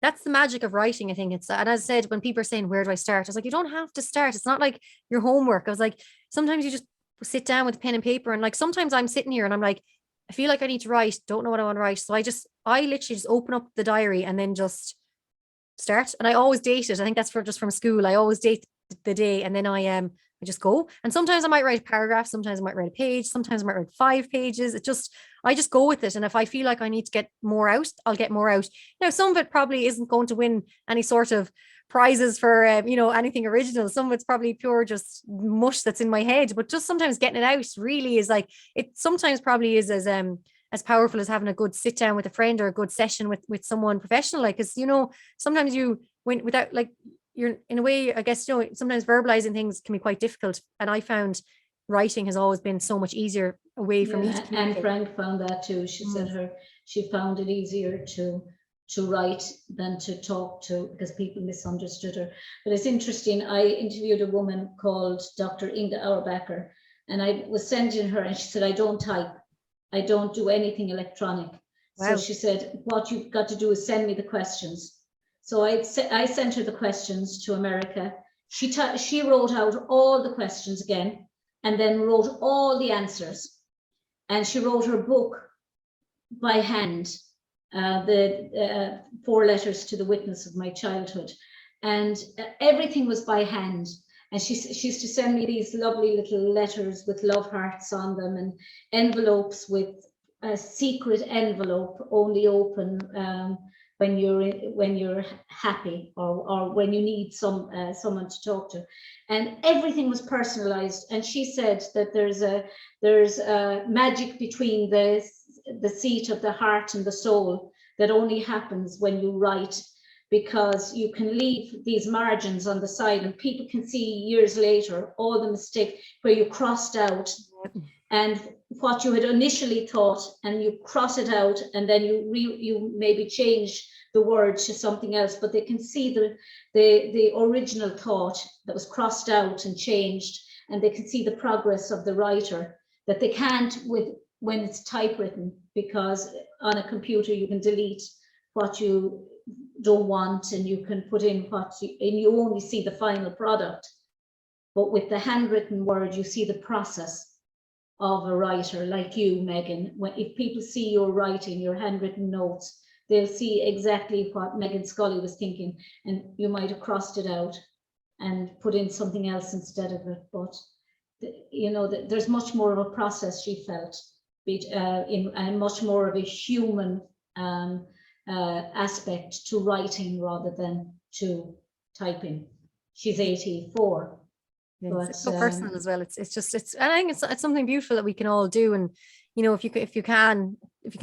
That's the magic of writing, I think. It's, and as I said, when people are saying, where do I start? I was like, you don't have to start. It's not like your homework. I was like, sometimes you just sit down with pen and paper, and like sometimes I'm sitting here and I'm like, I feel like I need to write, don't know what I want to write. So I literally just open up the diary and then just start. And I always date it. I think that's just from school. I always date the day, and then I just go. And sometimes I might write a paragraph, sometimes I might write a page, sometimes I might write 5 pages. I just go with it. And if I feel like I need to get more out, I'll get more out. Now, some of it probably isn't going to win any sort of prizes for, you know, anything original. Some of it's probably pure just mush that's in my head, but just sometimes getting it out really is like, it sometimes probably is as powerful as having a good sit down with a friend, or a good session with someone professional. Like, cause you know, sometimes you went without, like, you're in a way, I guess, you know, sometimes verbalizing things can be quite difficult. And I found writing has always been so much easier a way for me to communicate. And Frank found that too. She said she found it easier to write than to talk to, because people misunderstood her. But it's interesting. I interviewed a woman called Dr. Inga Auerbacher, and I was sending her, and she said, I don't type. I don't do anything electronic. Wow. So she said, what you've got to do is send me the questions. So I sent her the questions to America. She wrote out all the questions again, and then wrote all the answers. And she wrote her book by hand, the 4 letters to the witness of my childhood. And everything was by hand. And she used to send me these lovely little letters with love hearts on them, and envelopes with a secret envelope only open when you're happy, or when you need someone to talk to. And everything was personalized. And she said that there's a magic between the seat of the heart and the soul that only happens when you write, because you can leave these margins on the side, and people can see years later all the mistakes where you crossed out and what you had initially thought, and you cross it out, and then you maybe change the word to something else, but they can see the original thought that was crossed out and changed, and they can see the progress of the writer that they can't when it's typewritten, because on a computer you can delete what you don't want, and you can put in and you only see the final product. But with the handwritten word, you see the process of a writer like you, Meghann. If people see your writing, your handwritten notes, they'll see exactly what Meghann Scully was thinking, and you might have crossed it out and put in something else instead of it. But there's much more of a process, she felt, and much more of a human aspect to writing rather than to typing. She's 84. But, it's so personal as well. It's and I think it's something beautiful that we can all do. And if you can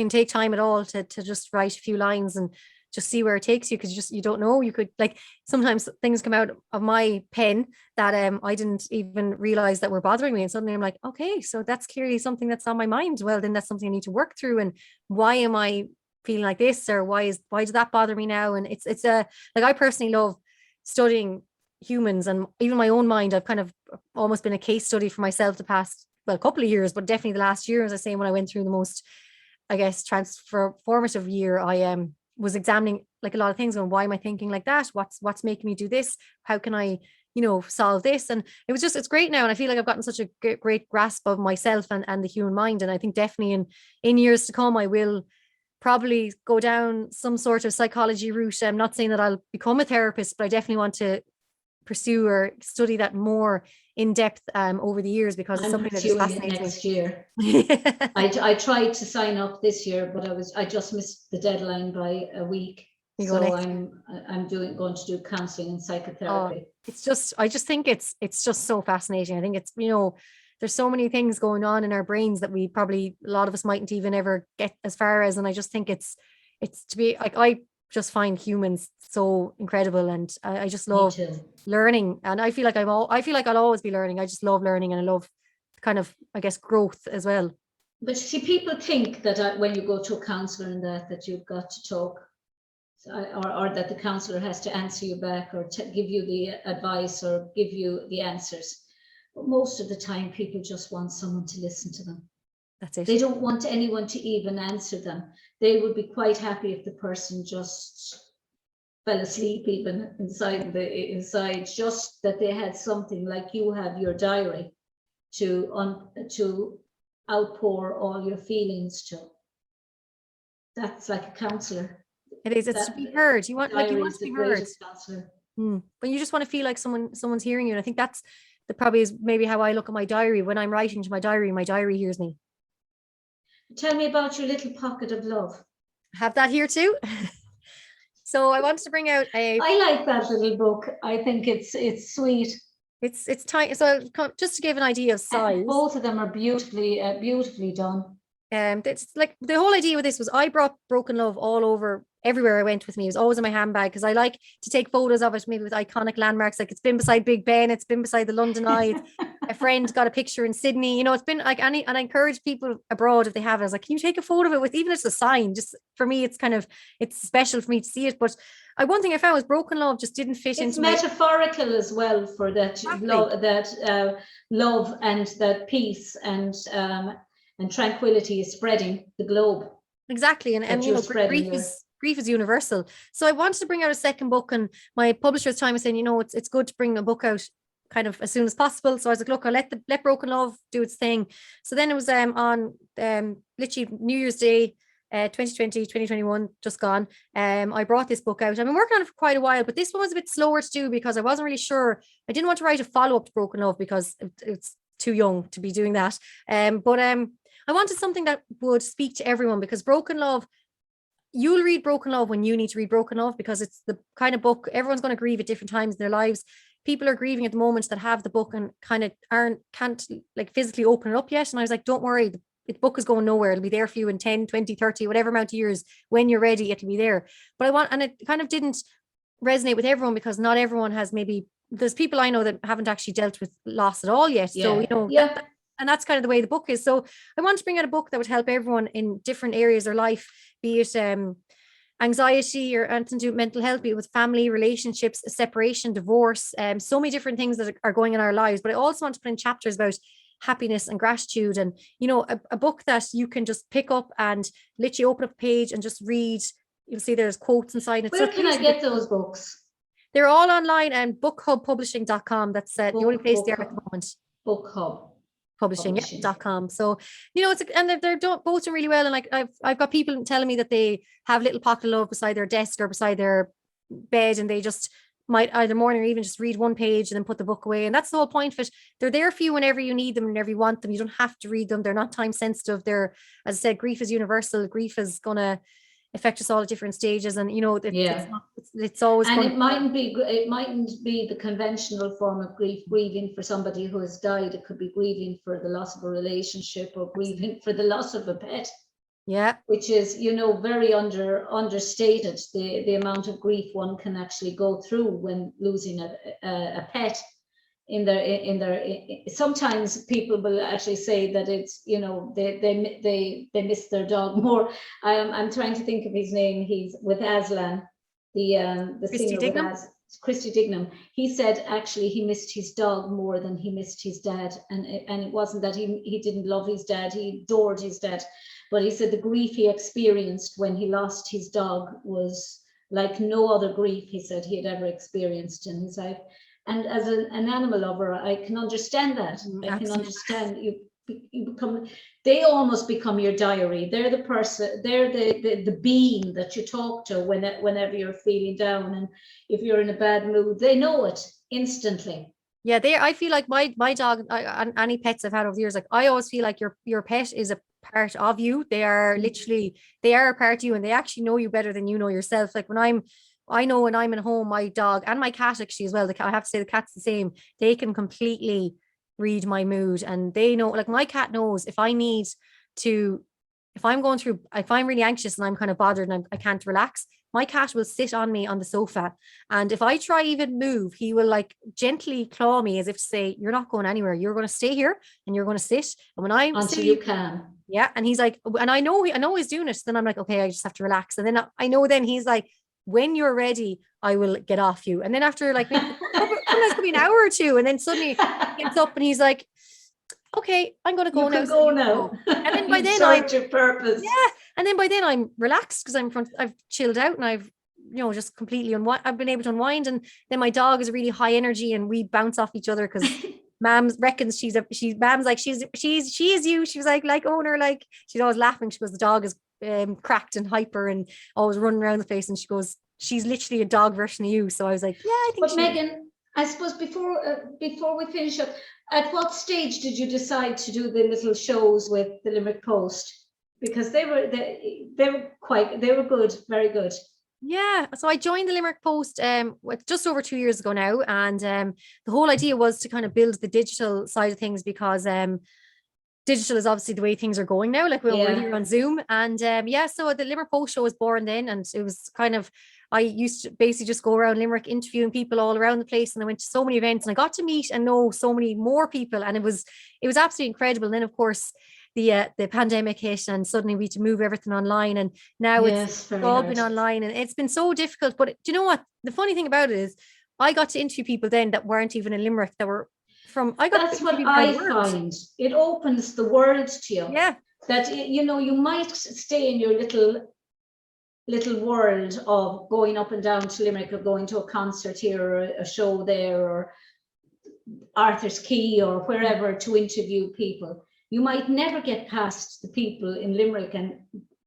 take time at all to just write a few lines and just see where it takes you, because you don't know. You could, like, sometimes things come out of my pen that I didn't even realize that were bothering me, and suddenly I'm like, okay, so that's clearly something that's on my mind. Well, then that's something I need to work through. And why am I feeling like this, or why does that bother me now? And it's like, I personally love studying humans and even my own mind. I've kind of almost been a case study for myself the past, well, couple of years, but definitely the last year, as I say, when I went through the most, I guess, transformative year, I was examining like a lot of things, going, why am I thinking like that? What's making me do this? How can I, solve this? And it's great now. And I feel like I've gotten such a great grasp of myself and the human mind. And I think definitely in years to come, I will probably go down some sort of psychology route. I'm not saying that I'll become a therapist, but I definitely want to pursue or study that more in depth over the years, because it's something that just fascinates me. Next year. I tried to sign up this year, but I just missed the deadline by a week. So I'm going to do counseling and psychotherapy. I just think it's just so fascinating. I think it's, there's so many things going on in our brains that we probably, a lot of us mightn't even ever get as far as, and I just think it's to be like, I just find humans so incredible, and I just love learning, and I feel like I'll always be learning. I just love learning, and I love kind of, I guess, growth as well. But see, people think that when you go to a counsellor and that you've got to talk, or that the counsellor has to answer you back, or to give you the advice or give you the answers. But most of the time, people just want someone to listen to them. That's it. They don't want anyone to even answer them. They would be quite happy if the person just fell asleep even inside, just that they had something like you have your diary to outpour all your feelings to. That's like a counsellor. It is. It's to be heard. You want to be heard. But you just want to feel like someone's hearing you. And I think that probably is maybe how I look at my diary. When I'm writing to my diary hears me. Tell me about your little pocket of love. I have that here too. So I wanted to bring out I like that little book. I think it's sweet. It's tiny. So just to give an idea of size. Both of them are beautifully done. It's like, the whole idea with this was I brought Broken Love all over, everywhere I went with me. It was always in my handbag, because I like to take photos of it, maybe with iconic landmarks. Like, it's been beside Big Ben, it's been beside the London Eye. A friend got a picture in Sydney. It's been like and I encourage people abroad, if they have it, I was like, can you take a photo of it with, even if it's a sign? Just for me, it's special for me to see it. But one thing I found was Broken Love just didn't fit into. It's metaphorical as well, for that. Exactly. Love and that peace and tranquility is spreading the globe. Exactly. And grief is universal. So I wanted to bring out a second book, and my publisher at the time was saying, it's good to bring a book out kind of as soon as possible. So I was like, look, I'll let Broken Love do its thing. So then it was on literally New Year's Day, 2020, 2021, just gone. I brought this book out. I've been working on it for quite a while, but this one was a bit slower to do, because I wasn't really sure. I didn't want to write a follow-up to Broken Love, because it's too young to be doing that. But I wanted something that would speak to everyone, because Broken Love, you'll read Broken Love when you need to read Broken Love, because it's the kind of book everyone's going to grieve at different times in their lives. People are grieving at the moment that have the book and kind of can't like physically open it up yet. And I was like, don't worry, the book is going nowhere. It'll be there for you in 10, 20, 30, whatever amount of years. When you're ready, it'll be there. But and it kind of didn't resonate with everyone, because not everyone has, maybe there's people I know that haven't actually dealt with loss at all yet. Yeah. So, and that's kind of the way the book is. So I want to bring out a book that would help everyone in different areas of life, be it anxiety or anything to do with mental health, be it with family, relationships, separation, divorce, so many different things that are going in our lives. But I also want to put in chapters about happiness and gratitude, and a book that you can just pick up and literally open up a page and just read. You'll see there's quotes inside. Where can I get those books? They're all online, and bookhubpublishing.com. That's the only place there at the moment. Book Hub. publishing.com. So, you know, and they're both doing really well. And like, I've got people telling me that they have little pocket of love beside their desk or beside their bed, and they just might either morning or even just read one page and then put the book away. And that's the whole point of it. They're there for you whenever you need them, whenever you want them. You don't have to read them. They're not time sensitive. They're, as I said, grief is universal. Grief is going to affect us all at different stages. And, you know, it's always and it mightn't be the conventional form of grieving for somebody who has died. It could be grieving for the loss of a relationship or grieving for the loss of a pet. Yeah, which is, you know, very understated, the amount of grief one can actually go through when losing a pet. Sometimes people will actually say that it's, you know, they miss their dog more. I'm trying to think of his name. He's with Aslan, the singer with Christy Dignam. He said actually he missed his dog more than he missed his dad, and it wasn't that he didn't love his dad. He adored his dad. But he said the grief he experienced when he lost his dog was like no other grief, he said, he had ever experienced in his life. And as an animal lover, I can understand that. I can understand you become, they almost become your diary. They're the person, they're the being that you talk to whenever you're feeling down. And if you're in a bad mood, they know it instantly. Yeah, I feel like my dog, and any pets I've had over the years, like I always feel like your pet is a part of you. They are literally, they are a part of you, and they actually know you better than you know yourself. Like I know when I'm at home, my dog and my cat actually as well, I have to say the cat's the same. They can completely read my mood, and they know, like my cat knows if I'm really anxious and I'm kind of bothered and I can't relax, my cat will sit on me on the sofa. And if I try even move, he will like gently claw me as if to say, you're not going anywhere. You're going to stay here and you're going to sit. And when I'm until you can. Yeah. And he's like, and I know he's doing it. So then I'm like, okay, I just have to relax. And then I know then he's like, when you're ready, I will get off you. And then after like, sometimes it could be an hour or two. And then suddenly he gets up and he's like, okay, I'm going to go now. Go now. And then by then purpose. Yeah. And then by then I'm relaxed because I've chilled out and I've, you know, just completely I've been able to unwind. And then my dog is really high energy and we bounce off each other because Mam reckons Mam's like, she is you. She was like owner, like she's always laughing. She goes, the dog is cracked and hyper and always running around the place. And she goes, she's literally a dog version of you. So I was like, yeah, I think. But Meghann, I suppose before we finish up, at what stage did you decide to do the little shows with the Limerick Post? Because they were good, very good. Yeah, so I joined the Limerick Post just over 2 years ago now, and the whole idea was to kind of build the digital side of things because digital is obviously the way things are going now. Like we're here on Zoom, and so the Limerick Post show was born then, and it was kind of, I used to basically just go around Limerick interviewing people all around the place, and I went to so many events and I got to meet and know so many more people, and it was absolutely incredible. And then of course the pandemic hit and suddenly we had to move everything online, and now it's all been online, and it's been so difficult. But do you know what? The funny thing about it is I got to interview people then that weren't even in Limerick, that were that's what I find. It opens the world to you. Yeah. That, you know, you might stay in your little world of going up and down to Limerick or going to a concert here or a show there or Arthur's Quay or wherever to interview people. You might never get past the people in Limerick, and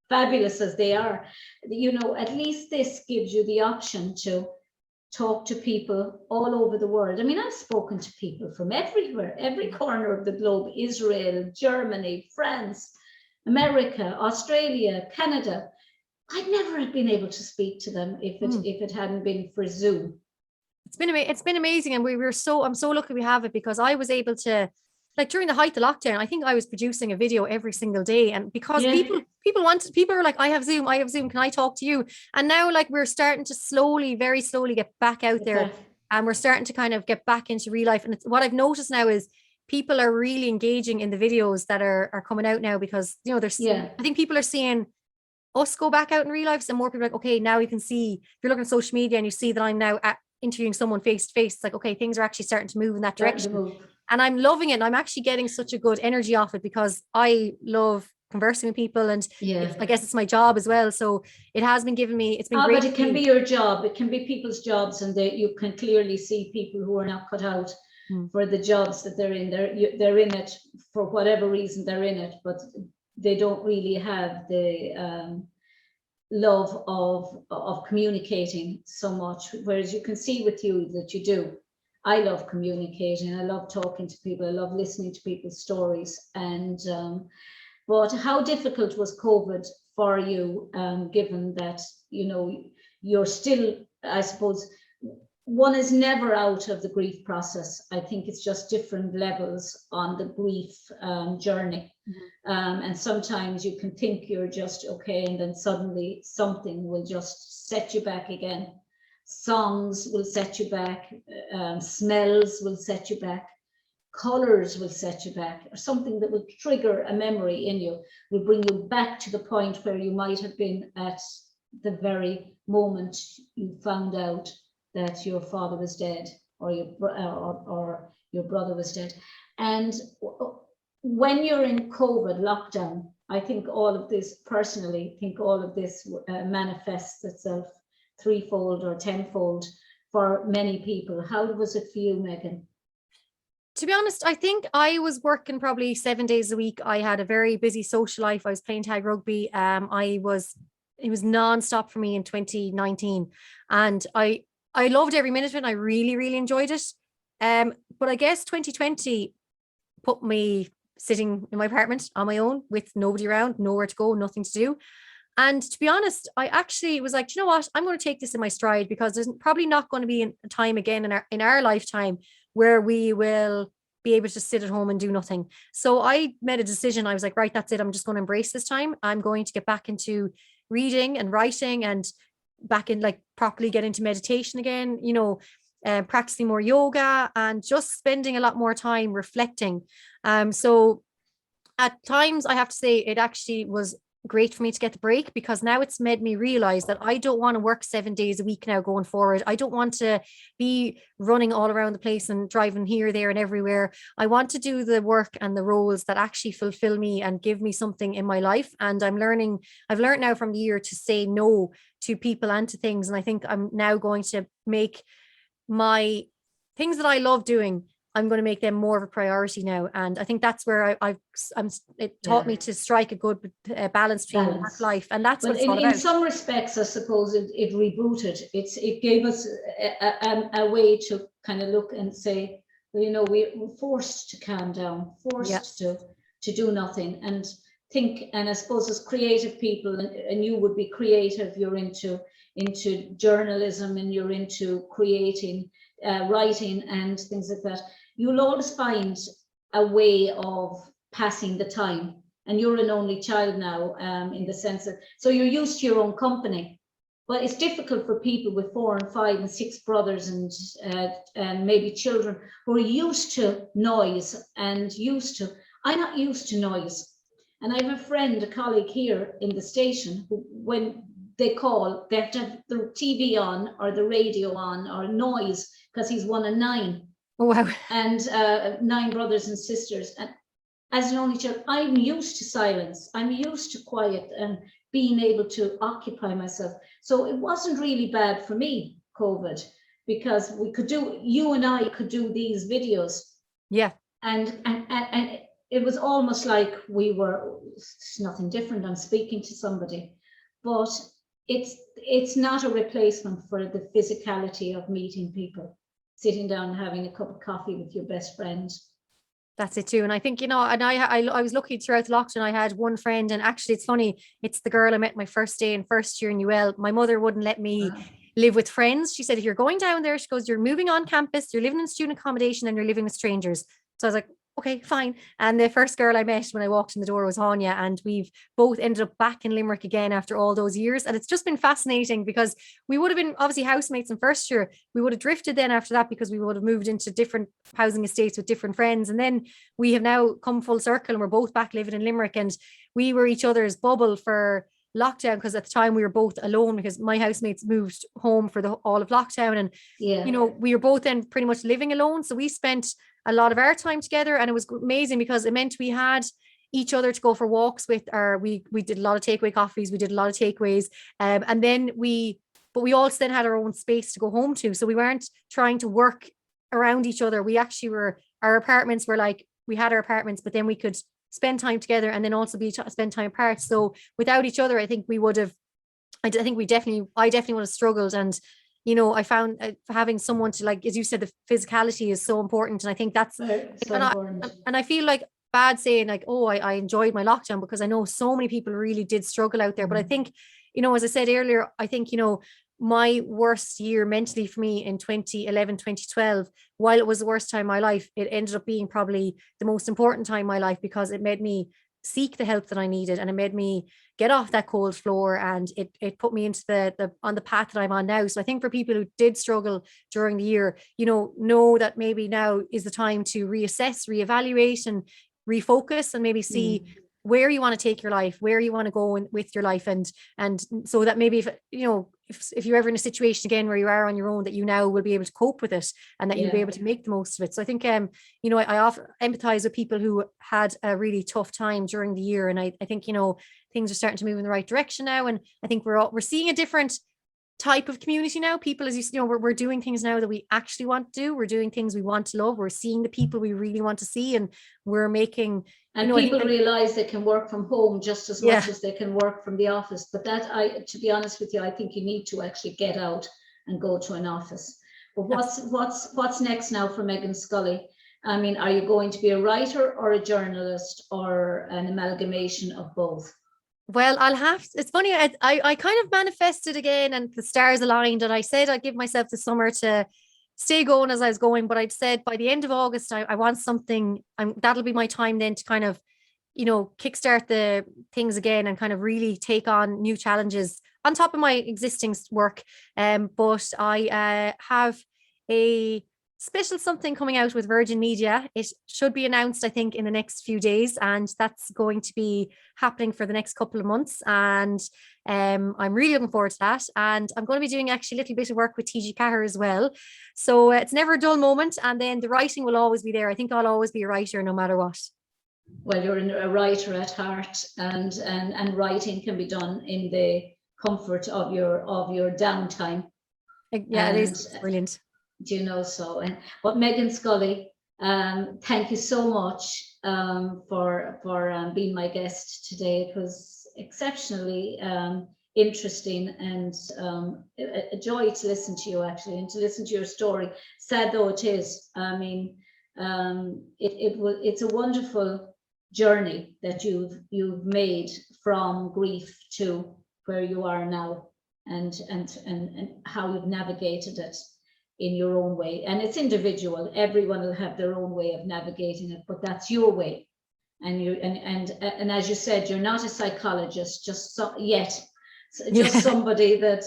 fabulous as they are, you know, at least this gives you the option to talk to people all over the world. I mean, I've spoken to people from everywhere, every corner of the globe, Israel, Germany, France, America, Australia, Canada. I'd never have been able to speak to them if it hadn't been for Zoom. It's been amazing, and I'm so lucky we have it, because I was able to, like during the height of lockdown, I think I was producing a video every single day, and because people were like, I have Zoom, can I talk to you? And now like we're starting to very slowly get back out there, and we're starting to kind of get back into real life. And what I've noticed now is people are really engaging in the videos that are coming out now, because, you know, I think people are seeing us go back out in real life. So more people are like, okay, now you can see, if you're looking at social media and you see that I'm now interviewing someone face to face, it's like, okay, things are actually starting to move in that direction. And I'm loving it. And I'm actually getting such a good energy off it, because I love conversing with people, and I guess it's my job as well. So it has been giving me, it's been great. But it can be your job. It can be people's jobs, and you can clearly see people who are not cut out for the jobs that they're in. They're in it for whatever reason they're in it, but they don't really have the love of communicating so much. Whereas you can see with you that you do. I love communicating. I love talking to people. I love listening to people's stories. And but how difficult was COVID for you, given that, you know, you're still, I suppose, one is never out of the grief process. I think it's just different levels on the grief journey. And sometimes you can think you're just okay, and then suddenly something will just set you back again. Songs will set you back, smells will set you back, colors will set you back, or something that will trigger a memory in you, will bring you back to the point where you might have been at the very moment you found out that your father was dead, or your brother was dead. And when you're in COVID lockdown, I think all of this, personally, think all of this manifests itself threefold or tenfold for many people. How was it for you, Meghann? To be honest, I think I was working probably 7 days a week. I had a very busy social life. I was playing tag rugby. It was non-stop for me in 2019. And I loved every minute of it. I really, really enjoyed it. But I guess 2020 put me sitting in my apartment on my own with nobody around, nowhere to go, nothing to do. And to be honest, I actually was like, you know what, I'm going to take this in my stride, because there's probably not going to be a time again in our lifetime where we will be able to sit at home and do nothing. So I made a decision. I was like, right, that's it. I'm just going to embrace this time. I'm going to get back into reading and writing, and back in, like, properly get into meditation again, you know, practicing more yoga, and just spending a lot more time reflecting. So at times I have to say it actually was great for me to get the break, because now it's made me realize that I don't want to work 7 days a week now going forward. I don't want to be running all around the place and driving here, there, and everywhere. I want to do the work and the roles that actually fulfill me and give me something in my life. And I've learned now from the year to say no to people and to things. And I think I'm now going to make my things that I love doing, I'm going to make them more of a priority now. And I think that's where it taught me to strike a good balance between work life. And that's what it's all about. In some respects, I suppose it rebooted. It gave us a way to kind of look and say, well, you know, we're forced to calm down, forced to do nothing and think. And I suppose as creative people, and you would be creative, you're into journalism, and you're into creating, writing and things like that. You'll always find a way of passing the time. And you're an only child now, in the sense that, so you're used to your own company. But it's difficult for people with 4 and 5 and 6 brothers and maybe children who are used to noise and I'm not used to noise. And I have a friend, a colleague here in the station, who, when they call, they have to have the TV on or the radio on or noise, because he's 1 of 9. Oh, wow. And 9 brothers and sisters. And as an only child, I'm used to silence. I'm used to quiet and being able to occupy myself. So it wasn't really bad for me, COVID, because you and I could do these videos. Yeah. And it was almost like it's nothing different. I'm speaking to somebody, but it's not a replacement for the physicality of meeting people, sitting down and having a cup of coffee with your best friend. That's it too. And I think, you know, and I was lucky throughout the lockdown. I had one friend, and actually it's funny, it's the girl I met my first day in first year in UL. My mother wouldn't let me live with friends. She said, if you're going down there, she goes, you're moving on campus, you're living in student accommodation, and you're living with strangers. So I was like, okay, fine. And the first girl I met when I walked in the door was Anya, and we've both ended up back in Limerick again after all those years. And it's just been fascinating, because we would have been obviously housemates in first year. We would have drifted then after that, because we would have moved into different housing estates with different friends. And then we have now come full circle, and we're both back living in Limerick, and we were each other's bubble for lockdown, because at the time we were both alone, because my housemates moved home for all of lockdown. And, you know, we were both then pretty much living alone. So we spent a lot of our time together, and it was amazing, because it meant we had each other to go for walks with, or we did a lot of takeaway coffees, we did a lot of takeaways, and then we also then had our own space to go home to, so we weren't trying to work around each other. We actually were, our apartments were like, we had our apartments, but then we could spend time together and then also spend time apart. So without each other, I think we would have, I think I definitely would have struggled. And, you know, I found having someone to, like, as you said, the physicality is so important. And I think that's, So and I feel like bad saying like, oh, I enjoyed my lockdown, because I know so many people really did struggle out there. But I think, you know, as I said earlier, I think, you know, my worst year mentally for me in 2011, 2012, while it was the worst time in my life, it ended up being probably the most important time in my life, because it made me seek the help that I needed, and it made me get off that cold floor, and it put me into the on the path that I'm on now. So I think for people who did struggle during the year, you know that maybe now is the time to reassess, reevaluate, and refocus, and maybe see where you want to take your life, where you want to go with your life, and so that maybe, if you know, if you're ever in a situation again where you are on your own, that you now will be able to cope with it, and that you'll be able to make the most of it. So I think you know, I often empathize with people who had a really tough time during the year, and I think, you know, things are starting to move in the right direction now, and I think we're seeing a different type of community now. People, as you know, we're doing things now that we actually want to do. We're doing things we want to love. We're seeing the people we really want to see, and we're making, and you know, people realize they can work from home just as much as they can work from the office. But that, to be honest with you, I think you need to actually get out and go to an office. But what's next now for Meghann Scully? I mean, are you going to be a writer or a journalist, or an amalgamation of both? Well, it's funny, I kind of manifested again, and the stars aligned, and I said I'd give myself the summer to stay going as I was going, but I'd said by the end of August, I want something, that'll be my time then to kind of, you know, kickstart the things again, and kind of really take on new challenges on top of my existing work. But I have a special something coming out with Virgin Media. It should be announced, I think, in the next few days, and that's going to be happening for the next couple of months. And I'm really looking forward to that. And I'm going to be doing actually a little bit of work with TG Caher as well. So it's never a dull moment. And then the writing will always be there. I think I'll always be a writer no matter what. Well, you're a writer at heart, and writing can be done in the comfort of your downtime. Yeah, it is brilliant. Do you know so? But Meghann Scully, thank you so much for being my guest today. It was exceptionally interesting, and a joy to listen to you, actually, and to listen to your story. Sad though it is, I mean, it's a wonderful journey that you've made from grief to where you are now, and how you've navigated it in your own way. And it's individual. Everyone will have their own way of navigating it, but that's your way. And and as you said, you're not a psychologist just somebody that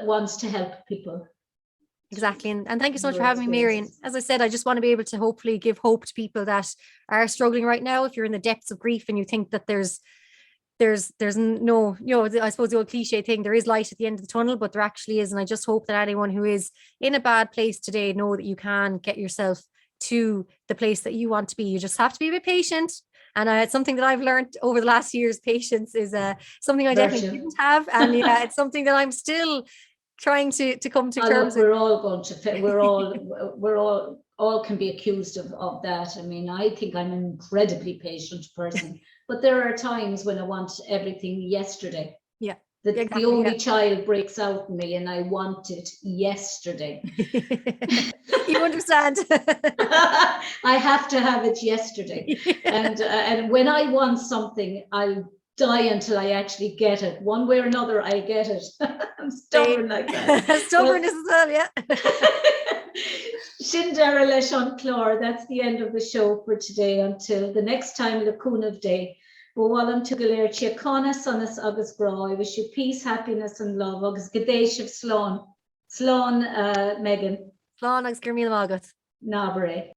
wants to help people. Exactly. And thank you so much for having me, Mary. And as I said, I just want to be able to hopefully give hope to people that are struggling right now. If you're in the depths of grief and you think that there's no, you know, I suppose the old cliche thing, there is light at the end of the tunnel, but there actually is. And I just hope that anyone who is in a bad place today know that you can get yourself to the place that you want to be. You just have to be a bit patient. And it's something that I've learned over the last years. Patience is something I definitely didn't have. And it's something that I'm still trying to come to terms with. We're all going to, we're all can be accused of that. I mean, I think I'm an incredibly patient person, but there are times when I want everything yesterday. Yeah. Exactly, the only child breaks out in me, and I want it yesterday. You understand. I have to have it yesterday. And when I want something, I'll die until I actually get it. One way or another, I get it. I'm stubborn like that. Stubbornness as well, yeah. Shindera leis an Clare. That's the end of the show for today. Until the next time, Lacuna of Day. Untitled LíR Chiacana Sonas agus Bra. I wish you peace, happiness, and love. Agus Gadesh of Slán. Slán, Meghann. Slán agus Gurmíl Mágat. Nabre.